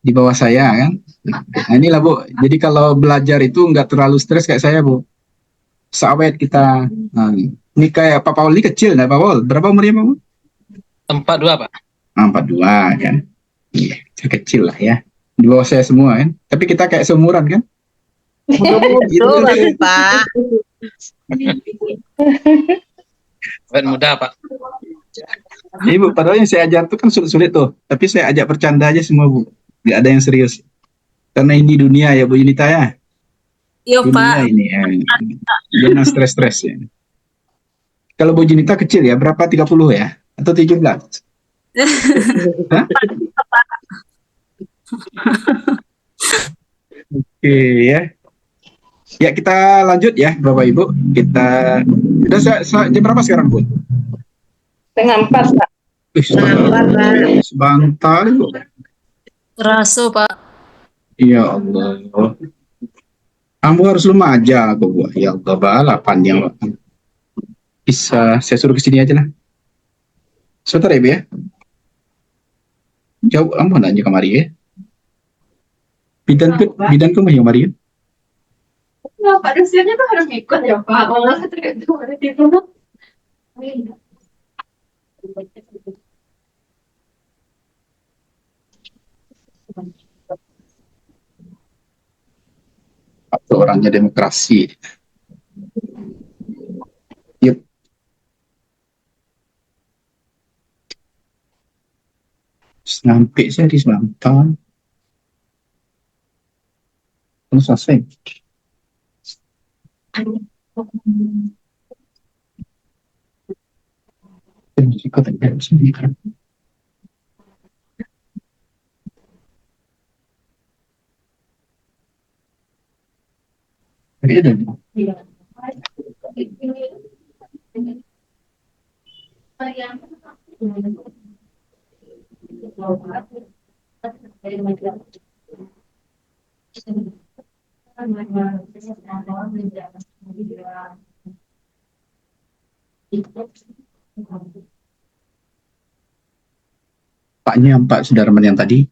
Di bawah saya kan. Nah, inilah Bu. Jadi kalau belajar itu nggak terlalu stres kayak saya Bu. Sawet kita. Ini kayak Pak Paul ini kecil, nah Pak Paul. Berapa umurnya Pak Paul? 42 Pak. 42 kan. Iya, kecil lah ya. Di bawah saya semua kan. Tapi kita kayak seumuran kan. Gitu Pak. Awet muda Pak. Ibu, padahal yang saya ajar tuh kan sulit-sulit tuh. Tapi saya ajak bercanda aja semua Bu. Gak ada yang serius. Karena ini dunia ya Bu Yunita ya. Iya Dunia Pak. ini ya. Jangan stres-stres ya. Kalau Bu Yunita kecil ya, berapa? 30 ya? Atau 17? Hah? Oke ya. Ya kita lanjut ya Bapak Ibu. Kita udah jam berapa sekarang Bu? 3:30, Pak. Sebentar Bu. Raso Pak. Ya Allah. Kamu harus lumajang aku Bu. Ya Allah balapan yang bisa saya suruh ke sini aja lah. Sebentar ya Bu ya. Jauh kamu nanya kemari ya. Bidan ke mah yang kemari ya. Nah, Pak dosennya tuh harus ikut ya Pak. Malah tergantung ada di rumah. Atau orangnya demokrasi. Yep. Sampai saya di Selatan. Terus selesai. Pak Sudarman yang tadi.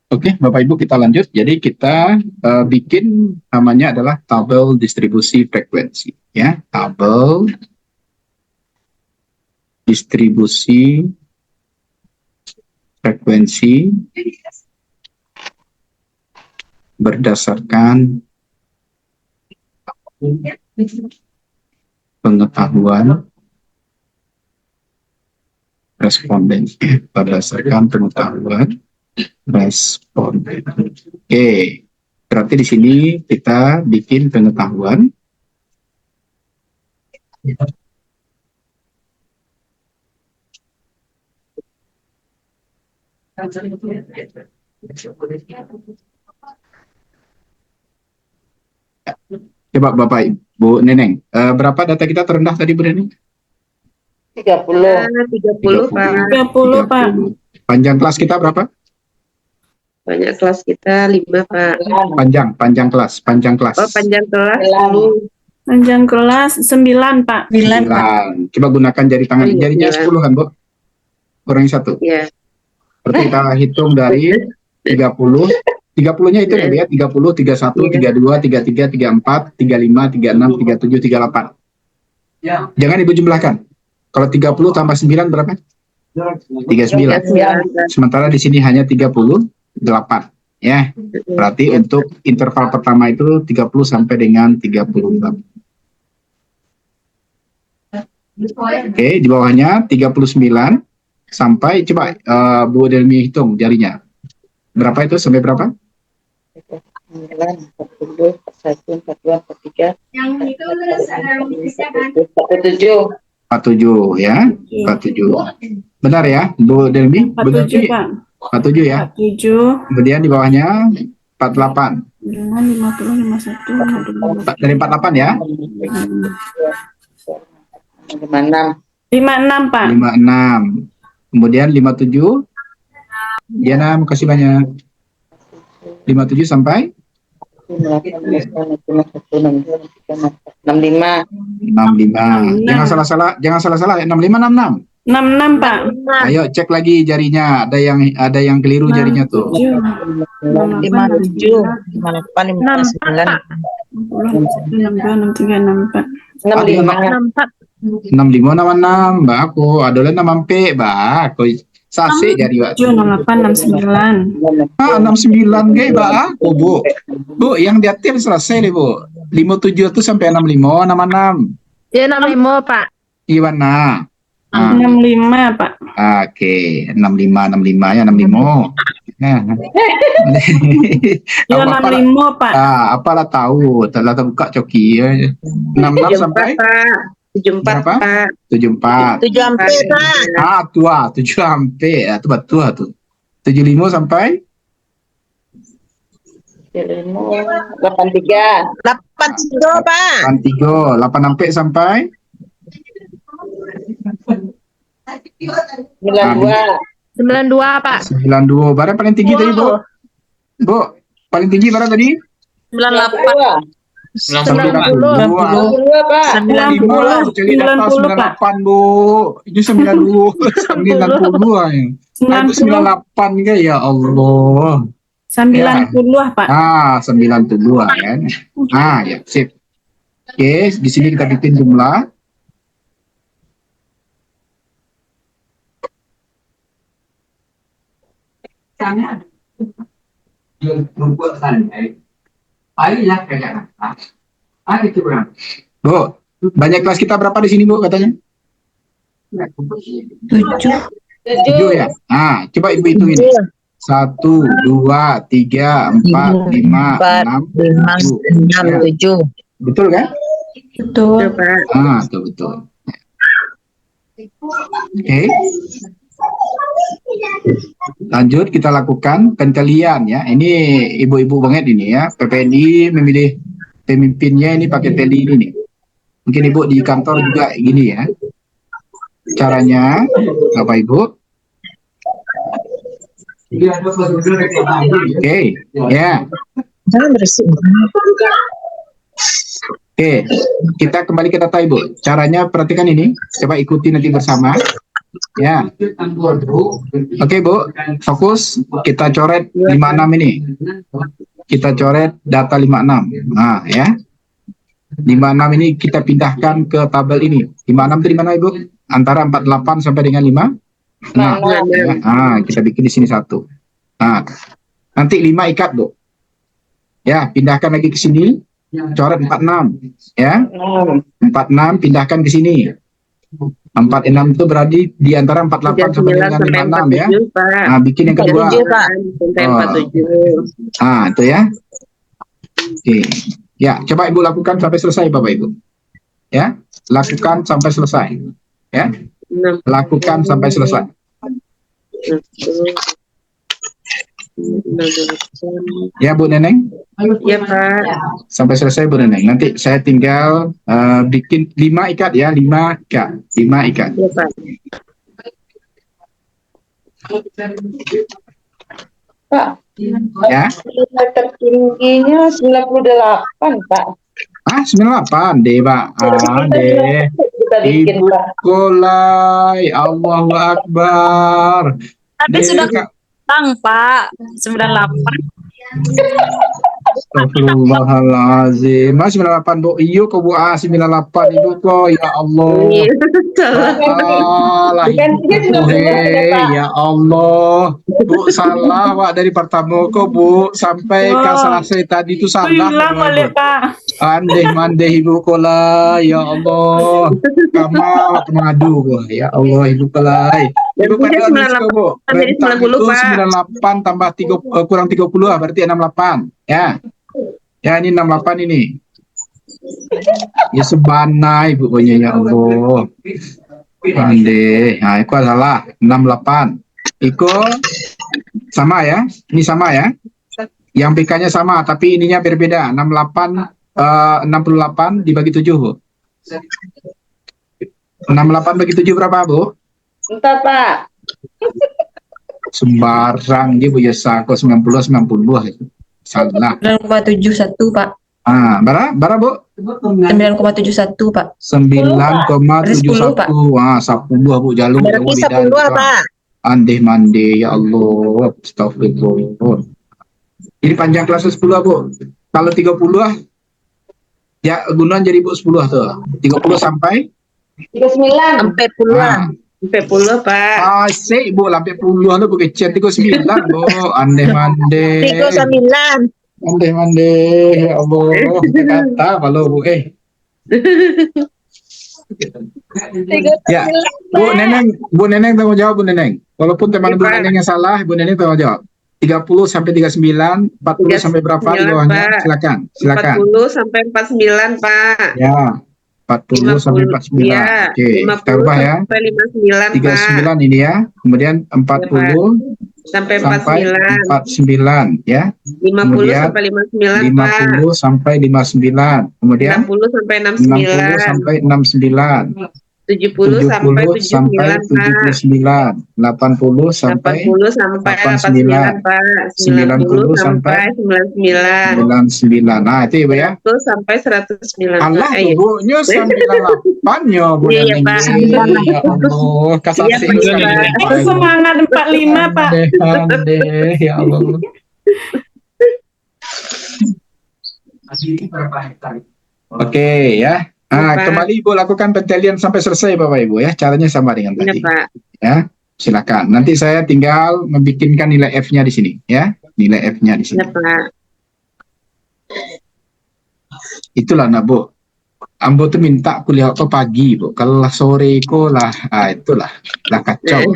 Oke, Bapak Ibu kita lanjut. Jadi kita bikin namanya adalah tabel distribusi frekuensi, ya. Tabel distribusi frekuensi berdasarkan pengetahuan responden berdasarkan pengetahuan responden. Oke, berarti di sini kita bikin pengetahuan. Coba Bapak Ibu Neneng, berapa data kita terendah tadi Bu Neneng? 30. 30, Pak. 30, Pak. Panjang kelas kita berapa? Banyak kelas kita 5, Pak. Panjang kelas. Oh, panjang kelas. Panjang kelas 9, Pak. 9, Pak. Coba gunakan jari tangan. Iya, Jarinya 10 kan, Bu? Kurangi 1. Iya. Berarti kita hitung dari 30. 30-nya itu ya, 30, 31, 32, 33, 34, 35, 36, 37, 38. Jangan Ibu jumlahkan. Kalau 30 tambah 9 berapa? 39. Sementara di sini hanya 38. Ya. Berarti untuk interval pertama itu 30 sampai dengan 34. Oke, di bawahnya 39 sampai, coba Bu Delmi hitung jarinya. Berapa itu sampai berapa? 9, 40, 41, 42, 43. Yang itu bisa kan? 47. 47 ya. 47. Benar ya, Bu Delmi? 47, Pak. 47 ya. 47. Kemudian di bawahnya 48. 50, 51, Dari 48 ya. 56. 56, Pak. 56. Kemudian 57. Diana, makasih banyak. 57 sampai 65. 65. Jangan salah-salah, 65 66. 66, Pak. Ayo cek lagi jarinya. Ada yang keliru jarinya tuh. 57, 58, 59. 65. 65 nama 6, Mbak aku. Adolan nama mpe, Mbak. Aku sase jadi Mbak. 68, 69. 69 ge, Mbak aku, Bu. Bu, yang diatir selesai deh, Bu. 57 itu sampai 65 nama 6. Ya 65, Pak. Gimana? 65, Pak. Oke, 65 ya 65. Nah. Ya 65, Pak. Apalah tahu, telah terbuka coki ya. 66 sampai 74, berapa? Pak. 74. 7 sampai, Pak. Tua, 7 sampai. Itu betul tuh. 75 sampai 83. 83, Pak. 83, 8 sampai 92. 92, Pak. 92. Barang paling tinggi tadi, Bu. Bu, paling tinggi barang tadi? 98. 92, 92, Pak. 95 lah, cari data 98, Bu. Itu 92, 92 ya. Aku 98 kan, ya Allah. 90, Pak. 92 kan. Ya, sip. Oke, di sini kita bikin jumlah. Bu, banyak kelas kita berapa di sini, Bu, katanya? 7 ya. Coba Ibu hitungin. 1, 2, 3, 4, 5, 6, 7. Betul kan? Betul. Betul. Oke. Lanjut kita lakukan penkalian ya. Ini ibu-ibu banget ini ya. PPNI memilih pemimpinnya ini pakai teli ini nih. Mungkin Ibu di kantor juga gini ya. Caranya, Bapak Ibu. Oke, ya. Oke, kita kembali ke data Ibu. Caranya perhatikan ini. Coba ikuti nanti bersama. Ya. Oke, Bu. Fokus. Kita coret 56 ini. Kita coret data 56. Nah, ya. 56 ini kita pindahkan ke tabel ini. 56 itu di mana, Ibu? Antara 48 sampai dengan 5. Kita bikin di sini 1. Nanti 5 ikat, Bu. Ya, pindahkan lagi ke sini. Coret 46. Ya. 46 pindahkan ke sini. 46 itu berarti di antara 48 sampai 39 dengan sampai 56 ya. 47, Pak. Nah, bikin yang kedua. 47, Pak. Sampai Oh. 47. Itu ya. Oke. Ya, coba Ibu lakukan sampai selesai Bapak Ibu. Ya, lakukan sampai selesai. Ya, lakukan sampai selesai. Ya Bu Neneng, Ya Pak. sampai selesai Bu Neneng. Nanti saya tinggal bikin 5 ikat ya, 5 ikat, 5 ikat. Ya Pak. Pak, Ya, nilai tertingginya 98 Pak. 98 deh Pak. Deh. Kita bikin Ibu Pak. Kolai, Allahu Akbar. Tapi Deh, sudah Kak. tang, Pak. 98. Astagfirullahaladzim. Mas 98 Bu. Iyo kok Bu 98 Ibu kok. Ya Allah. Salah Ibu. Ya Allah. Bu salah Wak dari pertama kok Bu sampai ke selesai tadi itu salah. Ulang boleh Pak. Andeh-mandeh Ibu Kola. Ya Allah. Kamu mengadu Bu. Ya Allah Ibu Kola. Ibu pada Bu. Rentang itu 98 tambah 3, kurang 30 berarti 68. Ya. Ya ini 68 ini. Ya sebana Ibu punya ya Allah. Ande. Nah, itu salah 68. Iko sama ya. Ini sama ya. Yang PK-nya sama tapi ininya berbeda. 68 dibagi 7 Bu. 68 bagi 7 berapa Bu? Entar Pak. Sembarang dia Bu ya sako 90 itu. Salah. 9,71 Pak. Berapa Bu? 9,71 Pak. 9,71. Wah, 10 Bu jalur. Berarti 10, Pak. Andeh mande ya Allah. Astagfirullah. Ini panjang kelas 10 Bu. Kalau 30 ya gunakan jadi Bu 10 tuh. 30 sampai 39. Sampai puluhan. Sampai 10 Pak. Asik Bu, sampai puluhan tu bukan 39 Bu. Andeh mande. 39. Andeh mande ya Allah. Kata kalau Bu Ya, Bu Neneng tanggung jawab Bu Neneng. Walaupun teman Bu Neneng yang salah, Bu Neneng tanggung jawab. 30 sampai 39, 40 sampai berapa di bawahnya? Silakan. 40 sampai 49 Pak. Ya. 40 sampai 49. Ya, Oke, kita ubah ya. Sampai 59 39 ini ya. Kemudian 40 sampai 49 ya. 50 Kemudian sampai 59 50 sampai 59. Kemudian 60 sampai 60 sampai 69. 70 sampai 79 Pak. 80 sampai 80 sampai 89 Pak. 90 sampai 99. 99. Nah, itu Ibu ya. 100 sampai 109. Allah ibunya 98 ya Bu. Iya, Pak. Ya Allah, kasar Iya, sih. Pak. Semangat 45 Pak. Andeh, ya Allah. Oke ya. Pak. Kembali Ibu lakukan pentelian sampai selesai Bapak Ibu ya. Caranya sama dengan Iya tadi. Pak. Ya, silakan. Nanti saya tinggal membikinkan nilai F-nya di sini ya. Nilai F-nya di sini. Iya Pak. Itulah nak Bu. Ambo tuh minta kuliah ke pagi Bu. Kalau lah sore ko lah, itulah lah kacau.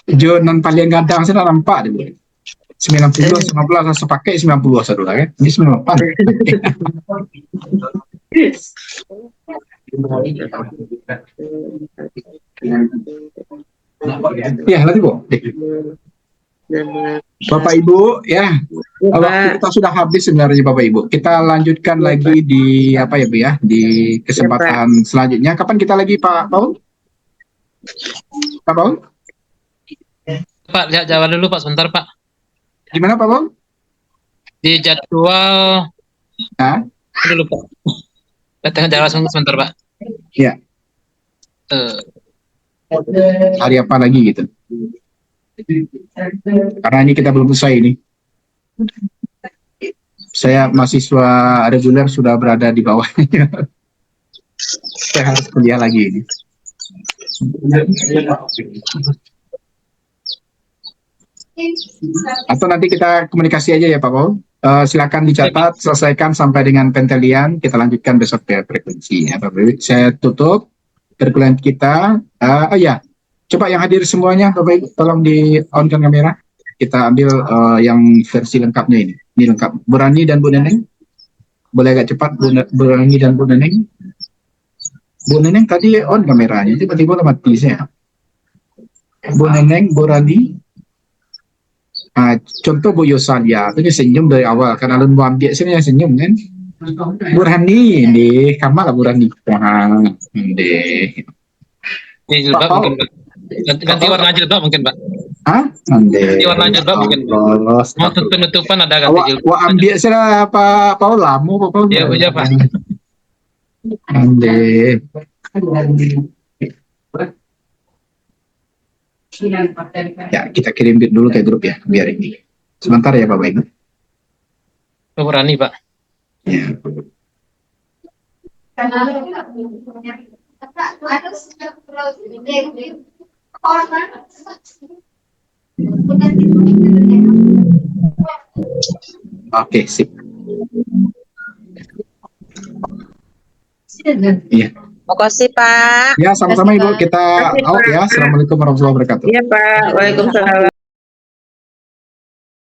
Jonan paling gadang saya nampak deh Bu. 90 19 saya pakai 90 satu lah kan. Ini 98. Ya, nanti Bu. Bapak Ibu ya, waktu kita sudah habis sebenarnya Bapak Ibu. Kita lanjutkan lagi di apa ya Bu ya, di kesempatan selanjutnya. Kapan kita lagi Pak Paul? Pak Paul? Pak, lihat jawab dulu Pak, sebentar Pak. Gimana Pak Paul? Di jadwal dulu Pak. Datang jawab sebentar Pak. Iya. Hari apa lagi gitu? Karena ini kita belum selesai ini. Saya mahasiswa reguler sudah berada di bawahnya. Saya harus kuliah lagi ini. Atau nanti kita komunikasi aja ya Pak Paul. Silakan dicatat, selesaikan sampai dengan pentelian. Kita lanjutkan besok ke frekuensi. Ya, Bapak Ibu. Saya tutup. Perkuliahan kita. Oh ya, coba yang hadir semuanya, Bapak Ibu, tolong di on-kan kamera. Kita ambil yang versi lengkapnya ini. Ini lengkap. Bu Rani dan Bu Neneng. Boleh agak cepat, Bu Rani dan Bu Neneng. Bu Neneng tadi on kameranya, tiba-tiba mati saya. Bu Neneng, Bu Rani. Contoh Bu Yosalia, itu dia senyum dari awal. Karena lu mau ambil sini yang senyum kan. Bu Rani, di kamar lah Bu Rani. Ini jilbab mungkin, Pak. Ganti warna jilbab mungkin, Pak. Ganti warna jilbab mungkin, Pak. Mau penutupan ada ganti jilbab. Wah ambil saya apa lama apa? Iya, Pak. Ande. Ya, kita kirim dulu ke grup ya, biar ini. Sebentar ya Bapak Ibu. Bu Rani, Pak. Ya. Oke, sip. Iya. Makasih Pak. Ya, sama-sama Ibu. Kita out ya. Assalamualaikum warahmatullahi wabarakatuh. Iya Pak, waalaikumsalam.